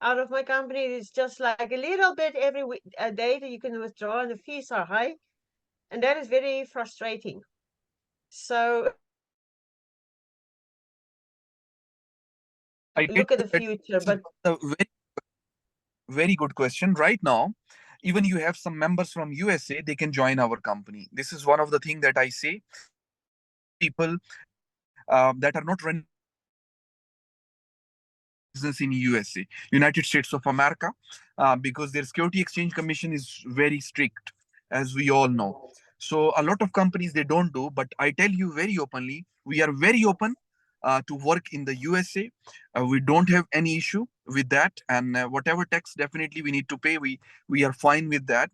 out of my company. It's just like a little bit every week, a day that you can withdraw, and the fees are high, and that is very frustrating. So I tell look at you the that future, this is but a very, very good question. Right now, even you have some members from USA, they can join our company. This is one of the things that I say. People that are not running business in USA, United States of America, because their Security Exchange Commission is very strict, as we all know. So a lot of companies they don't do, but I tell you very openly, we are very open to work in the USA. We don't have any issue with that, and whatever tax definitely we need to pay, we are fine with that.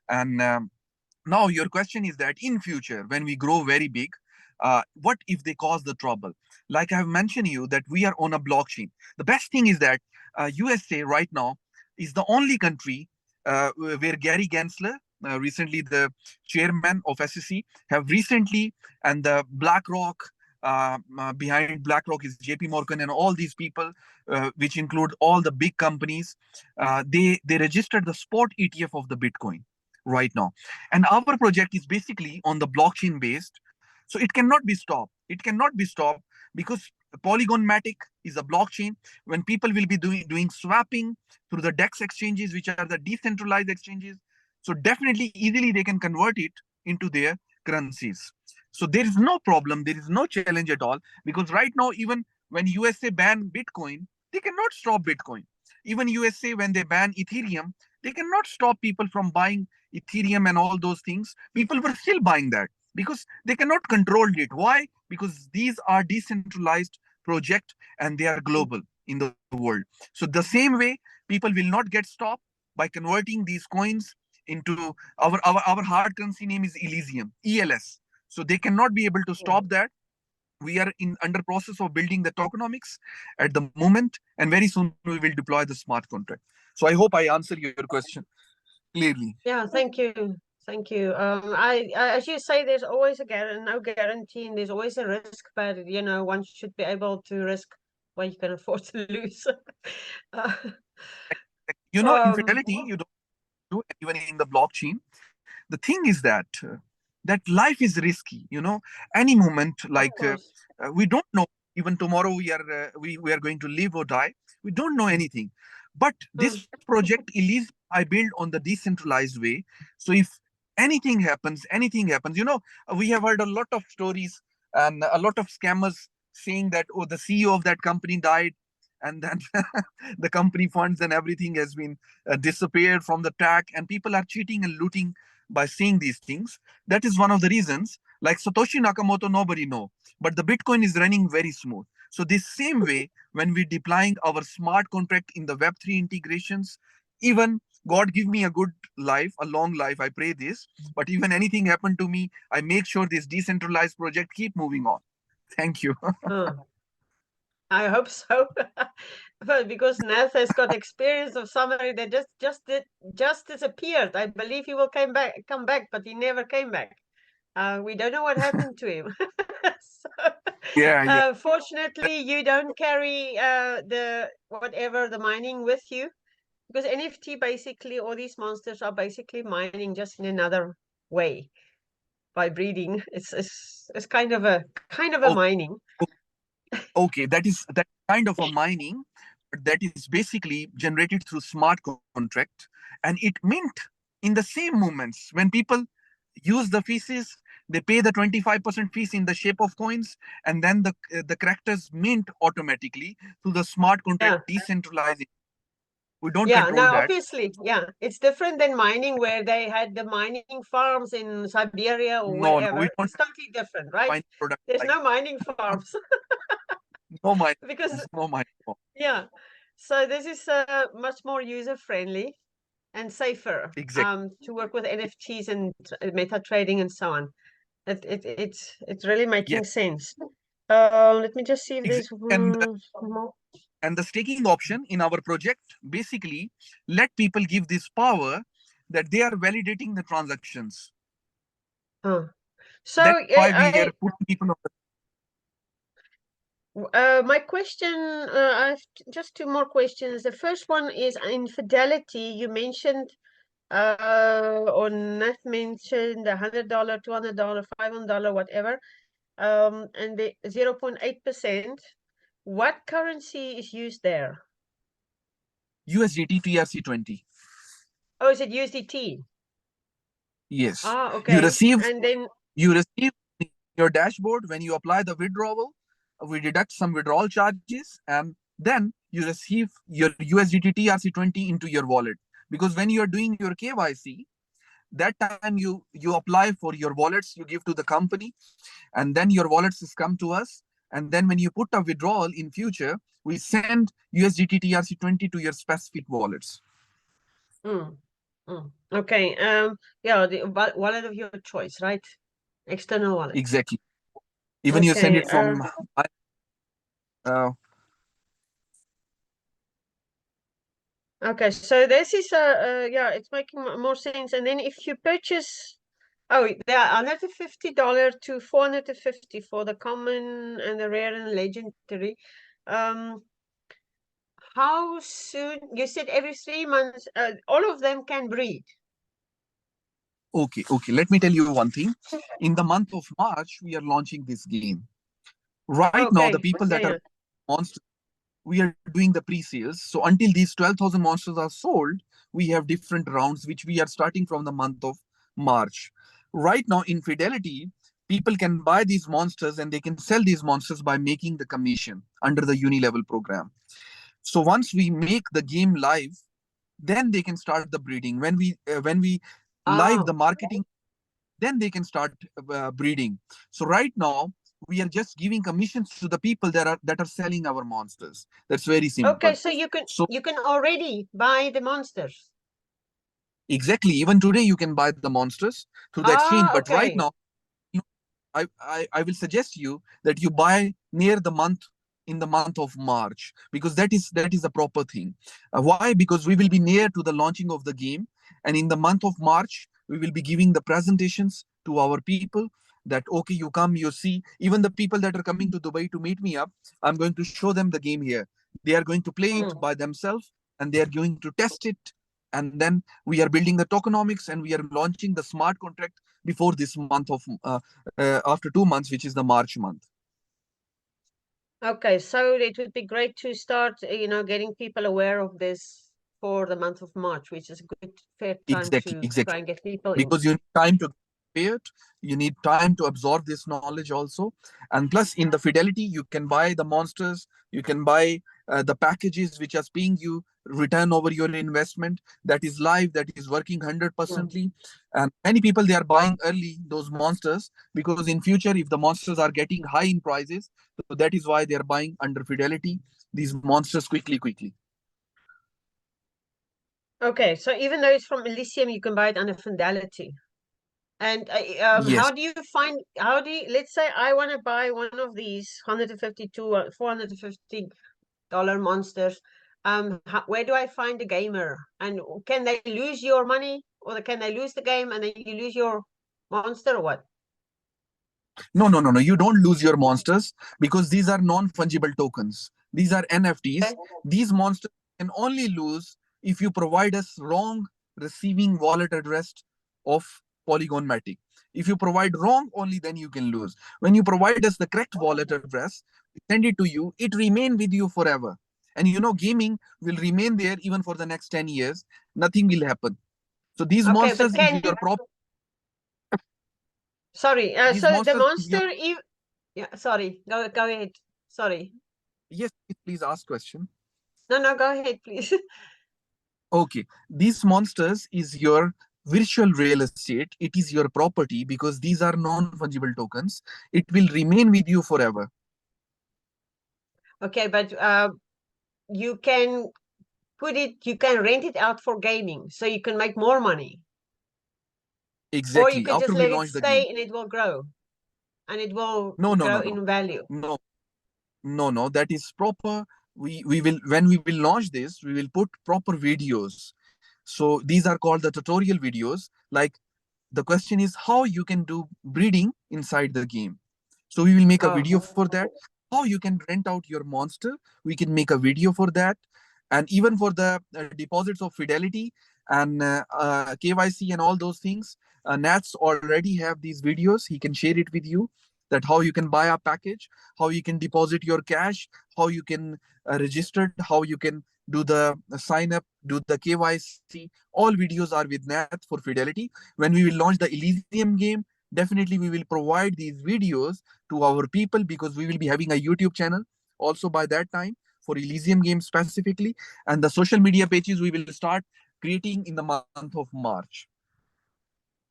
And now your question is that in future when we grow very big, what if they cause the trouble? Like I've mentioned you that we are on a blockchain. The best thing is that USA right now is the only country where Gary Gensler, recently the chairman of SEC, have recently, and the BlackRock, behind BlackRock is JP Morgan and all these people, which include all the big companies. They registered the spot ETF of the Bitcoin right now, and our project is basically on the blockchain based. So it cannot be stopped. It cannot be stopped because Polygon Matic is a blockchain. When people will be doing swapping through the DEX exchanges, which are the decentralized exchanges, so definitely easily they can convert it into their currencies. So there is no problem, there is no challenge at all, because right now, even when USA ban Bitcoin, they cannot stop Bitcoin. Even USA, when they ban Ethereum, they cannot stop people from buying Ethereum and all those things. People were still buying that because they cannot control it. Why? Because these are decentralized project and they are global in the world. So the same way, people will not get stopped by converting these coins into our hard currency name is Elysium, ELS. So they cannot be able to stop that. We are in under process of building the tokenomics at the moment, and very soon we will deploy the smart contract. So I hope I answer your question clearly. yeah, thank you. Thank you. As you say, there's always no guarantee, and there's always a risk, but one should be able to risk what you can afford to lose. uh, In um, Fidelity, you don't do even in the blockchain. The thing is that that life is risky. Any moment, of like course. we don't know. Even tomorrow, we are going to live or die. We don't know anything. But this Mm, project, Elise, I build on the decentralized way. So if anything happens, we have heard a lot of stories and a lot of scammers saying that, oh, the CEO of that company died, and then the company funds and everything has been disappeared from the track, and people are cheating and looting by saying these things. That is one of the reasons. Like Satoshi Nakamoto, nobody know, but the Bitcoin is running very smooth. So this same way, when we deploying our smart contract in the Web3 integrations, even God give me a good life, a long life. I pray this. But even anything happen to me, I make sure this decentralized project keep moving on. Thank you. I hope so. Well, because Nath has got experience of somebody that just disappeared. I believe he will come back, but he never came back. We don't know what happened to him. So, Yeah, yeah. fortunately, you don't carry the whatever the mining with you, because NFT basically, all these monsters are basically mining just in another way by breeding. It's kind of a Oh, mining. okay. That kind of a mining, but that is basically generated through smart contract, and it mint in the same moments when people use the fees. They pay the 25% fees in the shape of coins, and then the characters mint automatically through the smart contract Yeah. decentralizing. We don't Yeah, control now that. obviously, yeah, it's different than mining where they had the mining farms in Siberia or No, no, we wherever. don't It's totally different, right? find product There's like no mining farms no mind, because, no mind. yeah. So this is much more user friendly and safer Exactly. to work with NFTs and meta trading and so on. It's really making Yes. sense. Let me just see if there's And more. the staking option in our project basically let people give this power that they are validating the transactions. Huh. So That's why we are I putting people on the My question, I have just two more questions. The first one is in Fidelity. You mentioned, or Nat mentioned $100, $200, $500, whatever, and the 0.8%. What currency is used there? USDT TRC20. Oh, is it USDT? Yes. Ah, You okay. receive And then, you receive your dashboard when you apply the withdrawal. We deduct some withdrawal charges, and then you receive your USDT TRC20 into your wallet. Because when you are doing your KYC, that time you apply for your wallets, you give to the company, and then your wallets is come to us. And then when you put a withdrawal in future, we send USDT TRC20 to your specific wallets. mm, okay. Yeah, the wallet of your choice, right? External wallet. Exactly. Even you send Okay. it from uh, Okay, so this is yeah, it's making more sense. And then if you purchase, oh, there are $150 to $450 for the common and the rare and legendary. Um, how soon? You said every 3 months. All of them can breed. okay, let me tell you one thing. In the month of March, we are launching this game. Right now, the Okay, people yeah, that are yeah. monsters, we are doing the pre-sales. So until these 12,000 monsters are sold, we have different rounds, which we are starting from the month of March. Right now, in Fidelity, people can buy these monsters and they can sell these monsters by making the commission under the uni-level program. So once we make the game live, then they can start the breeding. When we live the Oh, marketing, then they can start breeding. So right now we are just giving commissions to the people that are selling our monsters. That's very simple. okay. So So you can already buy the monsters. exactly, even today you can buy the monsters through the exchange, Ah, but right okay. now I will suggest you that you buy near the month, in the month of March, because that is a proper thing. Why? Because we will be near to the launching of the game, and in the month of March we will be giving the presentations to our people. That okay, you come, you see. Even the people that are coming to Dubai to meet me up, I'm going to show them the game here. They are going to play it Mm. by themselves, and they are going to test it. And then we are building the tokenomics, and we are launching the smart contract before this month of after 2 months, which is the March month. Okay, so it would be great to start, getting people aware of this for the month of March, which is a good fair time Exactly, to try exactly. and get people in. Because you need time to pay it, you need time to absorb this knowledge also. And plus, in the Fidelity, you can buy the monsters, you can buy the packages which are paying you return over your investment. That is live, that is working Mm. 100%ly. And many people, they are buying early those monsters, because in future, if the monsters are getting high in prices, so that is why they are buying under Fidelity these monsters quickly. Okay, so even though it's from Elysium, you can buy it under Fidelity. And Yes. how do you find, let's say I want to buy one of these 152 or $450 monsters. Where do I find a gamer? And can they lose your money, or can they lose the game and then you lose your monster, or what? No, no, no, no. You don't lose your monsters because these are non-fungible tokens. These are NFTs. Okay. These monsters can only lose if you provide us wrong receiving wallet address of Polygon Matic. If you provide wrong, only then you can lose. When you provide us the correct wallet address, we send it to you, it remain with you forever. And you know, gaming will remain there even for the next 10 years. Nothing will happen. So these Okay, but monsters is your prop. sorry, These so the monsters is your. monster, yeah, sorry, go ahead. Sorry. Yes, please ask question. No, go ahead, please. Okay, these monsters is your virtual real estate. It is your property because these are non-fungible tokens. It will remain with you forever. Okay, but you can you can rent it out for gaming, so you can make more money. Or you Exactly. can After just we let it launch the game. stay and it will grow. And it will No, no, grow no, no, in value. no, no, no. That is proper. We will when we will launch this, we will put proper videos. So these are called the tutorial videos. Like the question is how you can do breeding inside the game. So we will make a Oh, video for that. How you can rent out your monster. We can make a video for that. And even for the deposits of Fidelity and KYC and all those things, Nats already have these videos. He can share it with you that how you can buy a package, how you can deposit your cash, how you can register, how you can do the sign up, do the KYC. All videos are with Nat for Fidelity. When we will launch the Elysium game, definitely we will provide these videos to our people because we will be having a YouTube channel also by that time for Elysium game specifically. And the social media pages we will start creating in the month of March.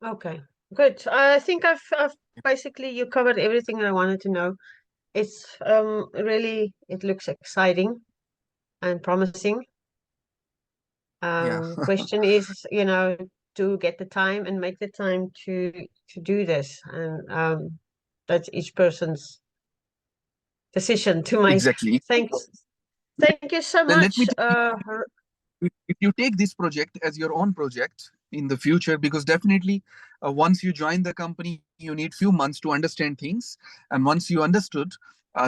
okay. Good. I think I've basically you covered everything I wanted to know. It's really, it looks exciting and promising. Yeah. Question is, to get the time and make the time to do this, and that's each person's decision to make. Exactly. Thanks. Thank you so Then let me much. tell you, if you take this project as your own project in the future, because definitely once you join the company you need few months to understand things, and once you understood,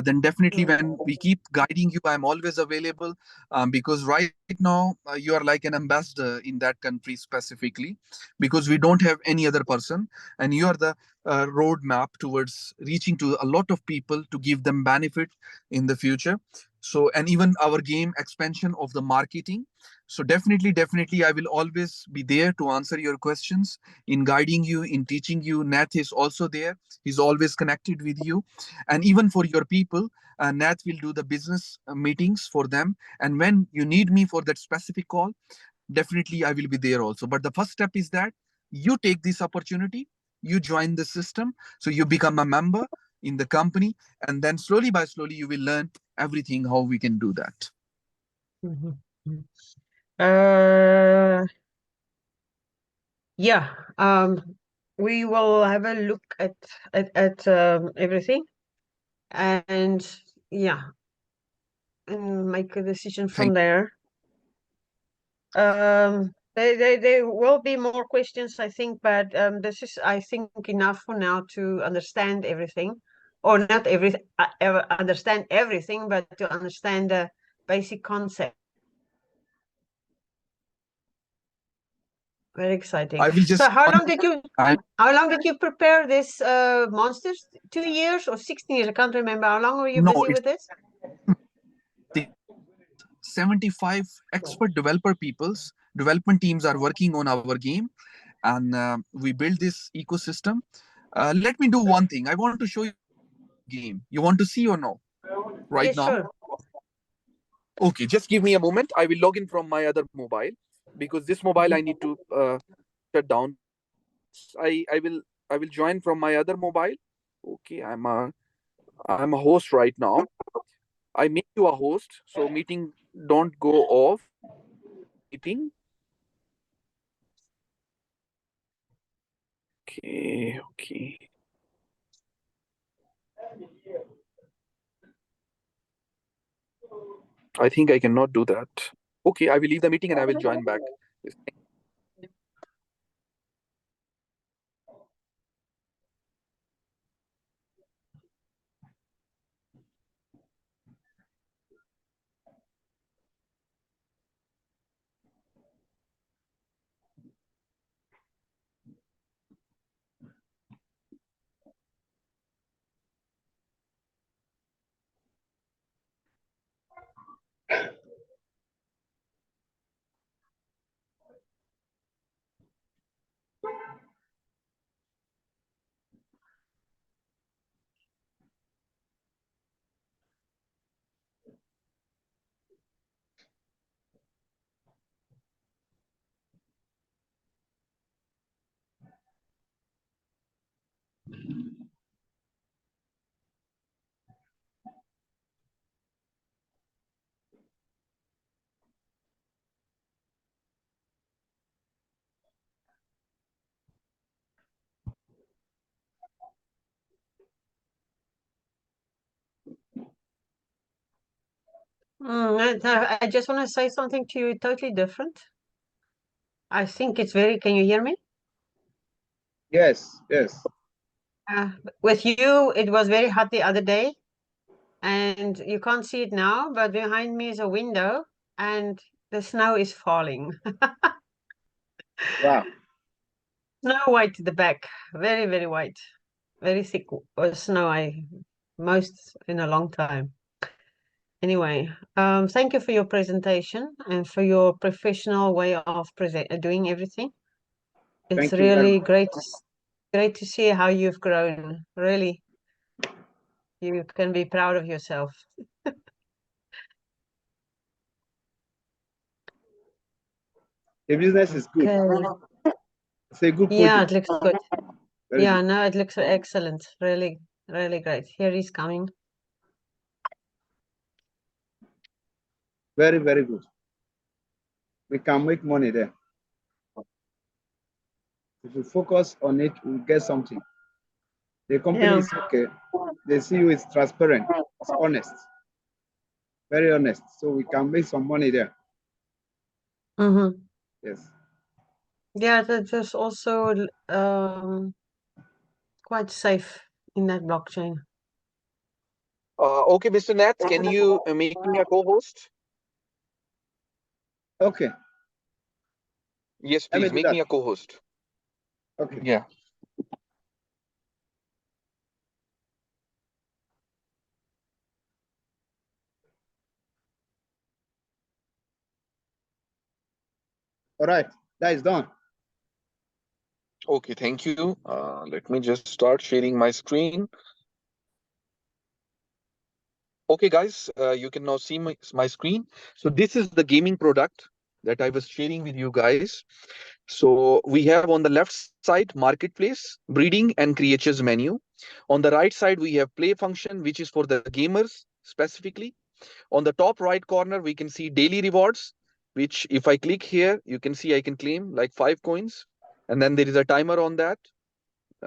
then definitely when we keep guiding you, I'm always available, because right now you are like an ambassador in that country specifically, because we don't have any other person, and you are the roadmap towards reaching to a lot of people to give them benefit in the future. So, and even our game expansion of the marketing. So definitely I will always be there to answer your questions, in guiding you, in teaching you. Nat is also there. He's always connected with you. And even for your people, Nat will do the business meetings for them. And when you need me for that specific call, definitely I will be there also. But the first step is that you take this opportunity, you join the system, so you become a member in the company, and then slowly by slowly you will learn everything how we can do that. Mhm. Uh, yeah. We will have a look at everything, and yeah, and make a decision Thank. from there. There will be more questions, I think, but this is, I think, enough for now to understand everything, or not ever understand everything, but to understand the basic concept. Very exciting. I will So, just I how long did you prepare this monsters? 2 years or 16 years? I can't remember. How long were you no, busy it's with this? 75 expert developer peoples development teams are working on our game, and we build this ecosystem. Let me do one thing. I want to show you the game. You want to see or no right now? Yes, sure. Okay, just give me a moment. I will log in from my other mobile, because this mobile I need to shut down. I will join from my other mobile. Okay, I'm a host right now. I make you a host, so meeting don't go off. Meeting. Okay. I think I cannot do that. Okay, I will leave the meeting and I will join back. I just want to say something to you totally different. I think it's very, can you hear me? Yes, yes. With you, it was very hot the other day, and you can't see it now, but behind me is a window, and the snow is falling. Wow. Snow white at the back, very, very white, very thick snow. Most in a long time. Anyway, thank you for your presentation and for your professional way of doing everything. It's Thank you very really much. great to see how you've grown. Really, you can be proud of yourself. The business is good. Okay. It's a good Yeah, project. it looks good. Very Yeah, good. no, it looks excellent. Really, really great. Here he's coming. Very, very good. We can make money there. If you focus on it, we'll get something. The company Yeah. is okay. The CEO is transparent. It's honest. Very honest. So we can make some money there. Mm-hmm. Yes. Yeah, that is also quite safe in that blockchain. Okay, Mr. Nath, can you make me a co-host? Okay. Yes, Let me please do make that. me a co-host. Okay. Yeah. All right. That is done. Okay, thank you. Let me just start sharing my screen. Okay, guys, you can now see my screen. So this is the gaming product that I was sharing with you guys. So we have on the left side marketplace, breeding and creatures menu. On the right side, we have play function, which is for the gamers specifically. On the top right corner, we can see daily rewards, which if I click here, you can see I can claim like 5 coins. And then there is a timer on that.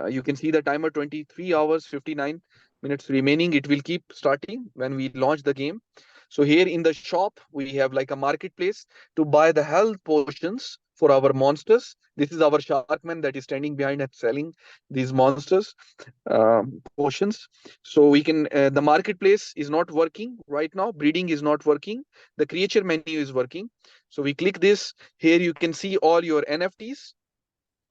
You can see the timer 23 hours 59 minutes remaining. It will keep starting when we launch the game. So here in the shop we have like a marketplace to buy the health potions for our monsters. This is our sharkman that is standing behind and selling these monsters potions. So we can the marketplace is not working right now, breeding is not working, the creature menu is working. So we click this. Here you can see all your NFTs.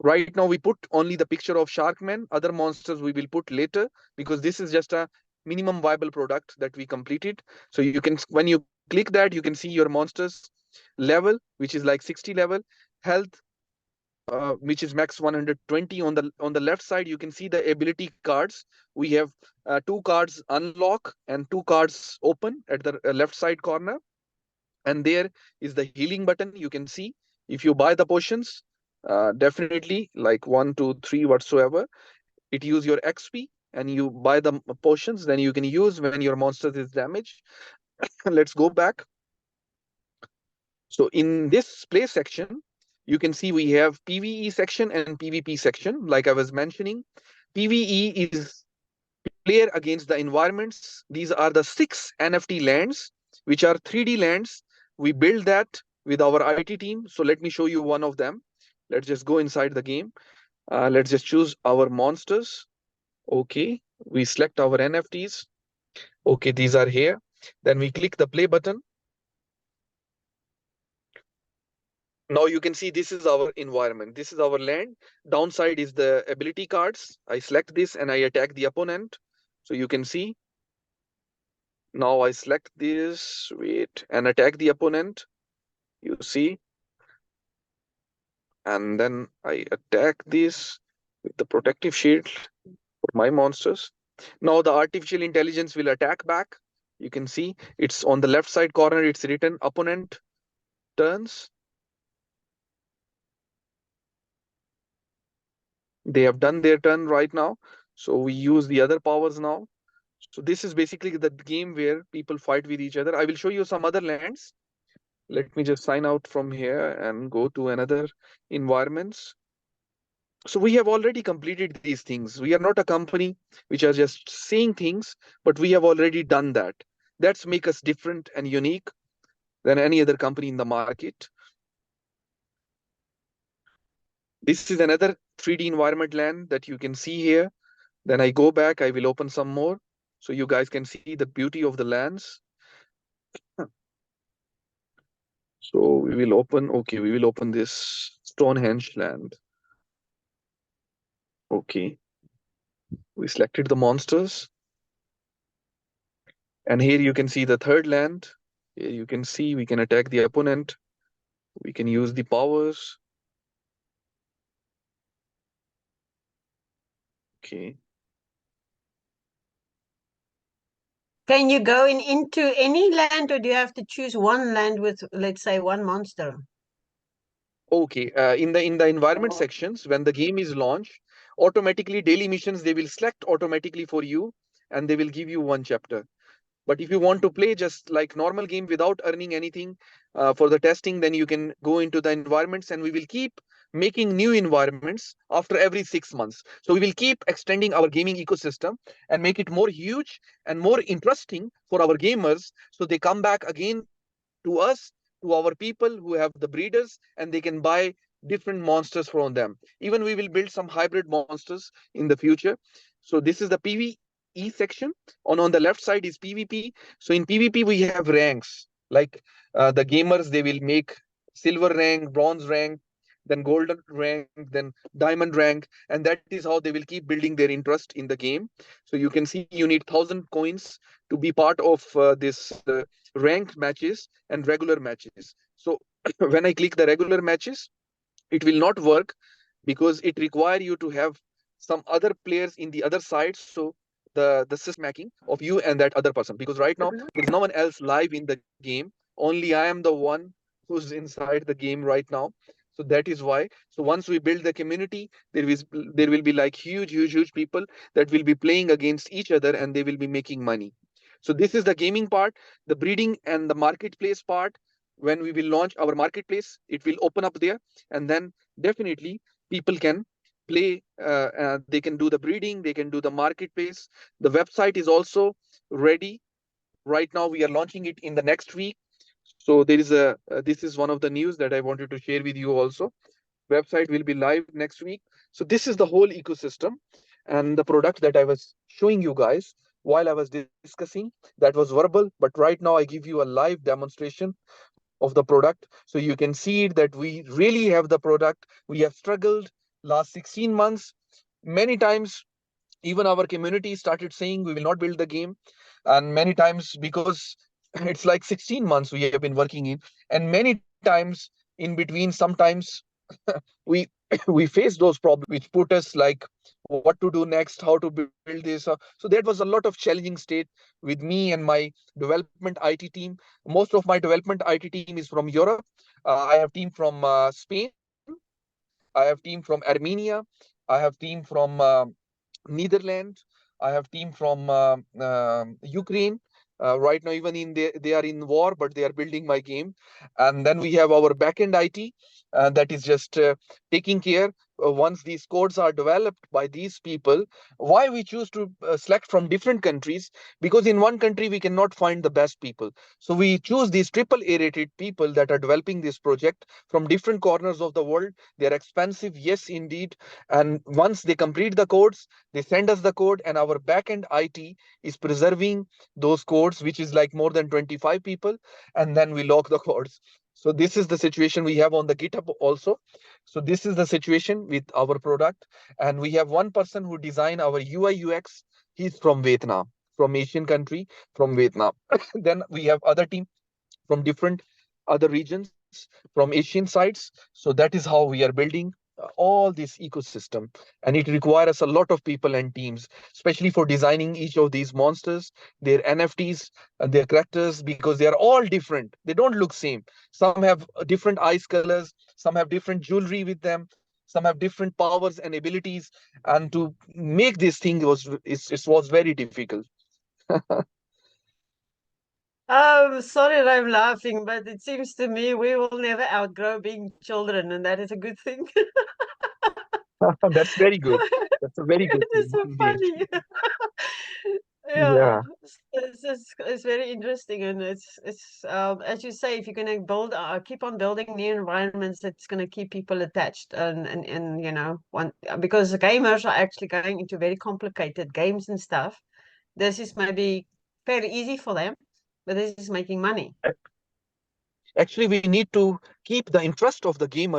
Right now we put only the picture of Sharkman. Other monsters we will put later, because this is just a minimum viable product that we completed. So you can, when you click that, you can see your monsters level, which is like 60 level, health, which is max 120. On the left side you can see the ability cards. We have 2 cards unlock and 2 cards open at the left side corner. And there is the healing button. You can see if you buy the potions, definitely like 1 2 3 whatsoever, it use your XP, and you buy the potions, then you can use when your monster is damaged. Let's go back. So in this play section, you can see we have PvE section and PvP section. Like I was mentioning, PvE is player against the environments. These are the 6 NFT lands, which are 3D lands. We build that with our IT team. So let me show you one of them. Let's just go inside the game. Let's just choose our monsters. Okay, we select our NFTs. Okay, these are here. Then we click the play button. Now you can see this is our environment. This is our land. Downside is the ability cards. I select this and I attack the opponent. So you can see now I select this, wait, and attack the opponent. You see, and then I attack this with the protective shield for my monsters. Now the artificial intelligence will attack back. You can see it's on the left side corner. It's written opponent turns. They have done their turn right now. So we use the other powers now. So this is basically the game where people fight with each other. I will show you some other lands. Let me just sign out from here and go to another environments. So we have already completed these things. We are not a company which are just saying things, but we have already done that. That's make us different and unique than any other company in the market. This is another 3D environment land that you can see here. Then I go back, I will open some more so you guys can see the beauty of the lands. So we will open, okay, we will open this Stonehenge land. Okay, we selected the monsters. And here you can see the third land. Here you can see we can attack the opponent. We can use the powers. Okay. Can you go into any land, or do you have to choose one land with, let's say, one monster? Okay. In the environment sections, when the game is launched, automatically daily missions they will select automatically for you, and they will give you one chapter. But if you want to play just like normal game without earning anything for the testing, then you can go into the environments, and we will keep making new environments after every 6 months. So we will keep extending our gaming ecosystem and make it more huge and more interesting for our gamers. So they come back again to us, to our people who have the breeders, and they can buy different monsters from them. Even we will build some hybrid monsters in the future. So this is the PvE section. On the left side is PvP. So in PvP we have ranks. Like the gamers, they will make silver rank, bronze rank, then golden rank, then diamond rank, and that is how they will keep building their interest in the game. So you can see you need 1,000 coins to be part of this ranked matches and regular matches. So when I click the regular matches, it will not work because it require you to have some other players in the other side. So the system making of you and that other person, because right now there is no one else live in the game. Only I am the one who's inside the game right now. So that is why. So once we build the community, there will be like huge people that will be playing against each other, and they will be making money. So this is the gaming part. The breeding and the marketplace part, when we will launch our marketplace, it will open up there, and then definitely people can play. They can do the breeding, they can do the marketplace. The website is also ready. Right now we are launching it in the next week. So there is a this is one of the news that I wanted to share with you also. Website will be live next week. So this is the whole ecosystem and the product that I was showing you guys while I was discussing. That was verbal, but right now I give you a live demonstration of the product, so you can see that we really have the product. We have struggled last 16 months many times. Even our community started saying we will not build the game, and many times, because it's like 16 months we have been working in, and many times in between, sometimes we we face those problems which put us like what to do next, how to build this. So that was a lot of challenging state with me and my development IT team. Most of my development IT team is from Europe. I have team from Spain, I have team from Armenia, I have team from Netherlands, I have team from Ukraine, Right now, even they are in war, but they are building my game. And then we have our backend IT that is just taking care. Once these codes are developed by these people, why we choose to select from different countries? Because in one country we cannot find the best people, so we choose these triple A rated people that are developing this project from different corners of the world. They are expensive, yes, indeed. And once they complete the codes, they send us the code, and our backend IT is preserving those codes, which is like more than 25 people, and then we lock the codes. So this is the situation we have on the GitHub also. So this is the situation with our product, and we have one person who design our UI UX. He's from Vietnam, from Asian country, from Vietnam. Then we have other team from different other regions, from Asian sites. So that is how we are building all this ecosystem, and it requires a lot of people and teams, especially for designing each of these monsters, their NFTs and their characters, because they are all different. They don't look same. Some have different eyes colors, some have different jewelry with them, some have different powers and abilities, and to make this thing it was very difficult. Sorry that I'm laughing, but it seems to me we will never outgrow being children, and that is a good thing. That's very good. That's a very good It is thing so indeed. funny. Yeah, Yeah. it's very interesting, and it's as you say, if you're gonna build, keep on building new environments, it's gonna keep people attached, and you know, one because the gamers are actually going into very complicated games and stuff. This is maybe fairly easy for them, but this is making money. Actually, we need to keep the interest of the gamer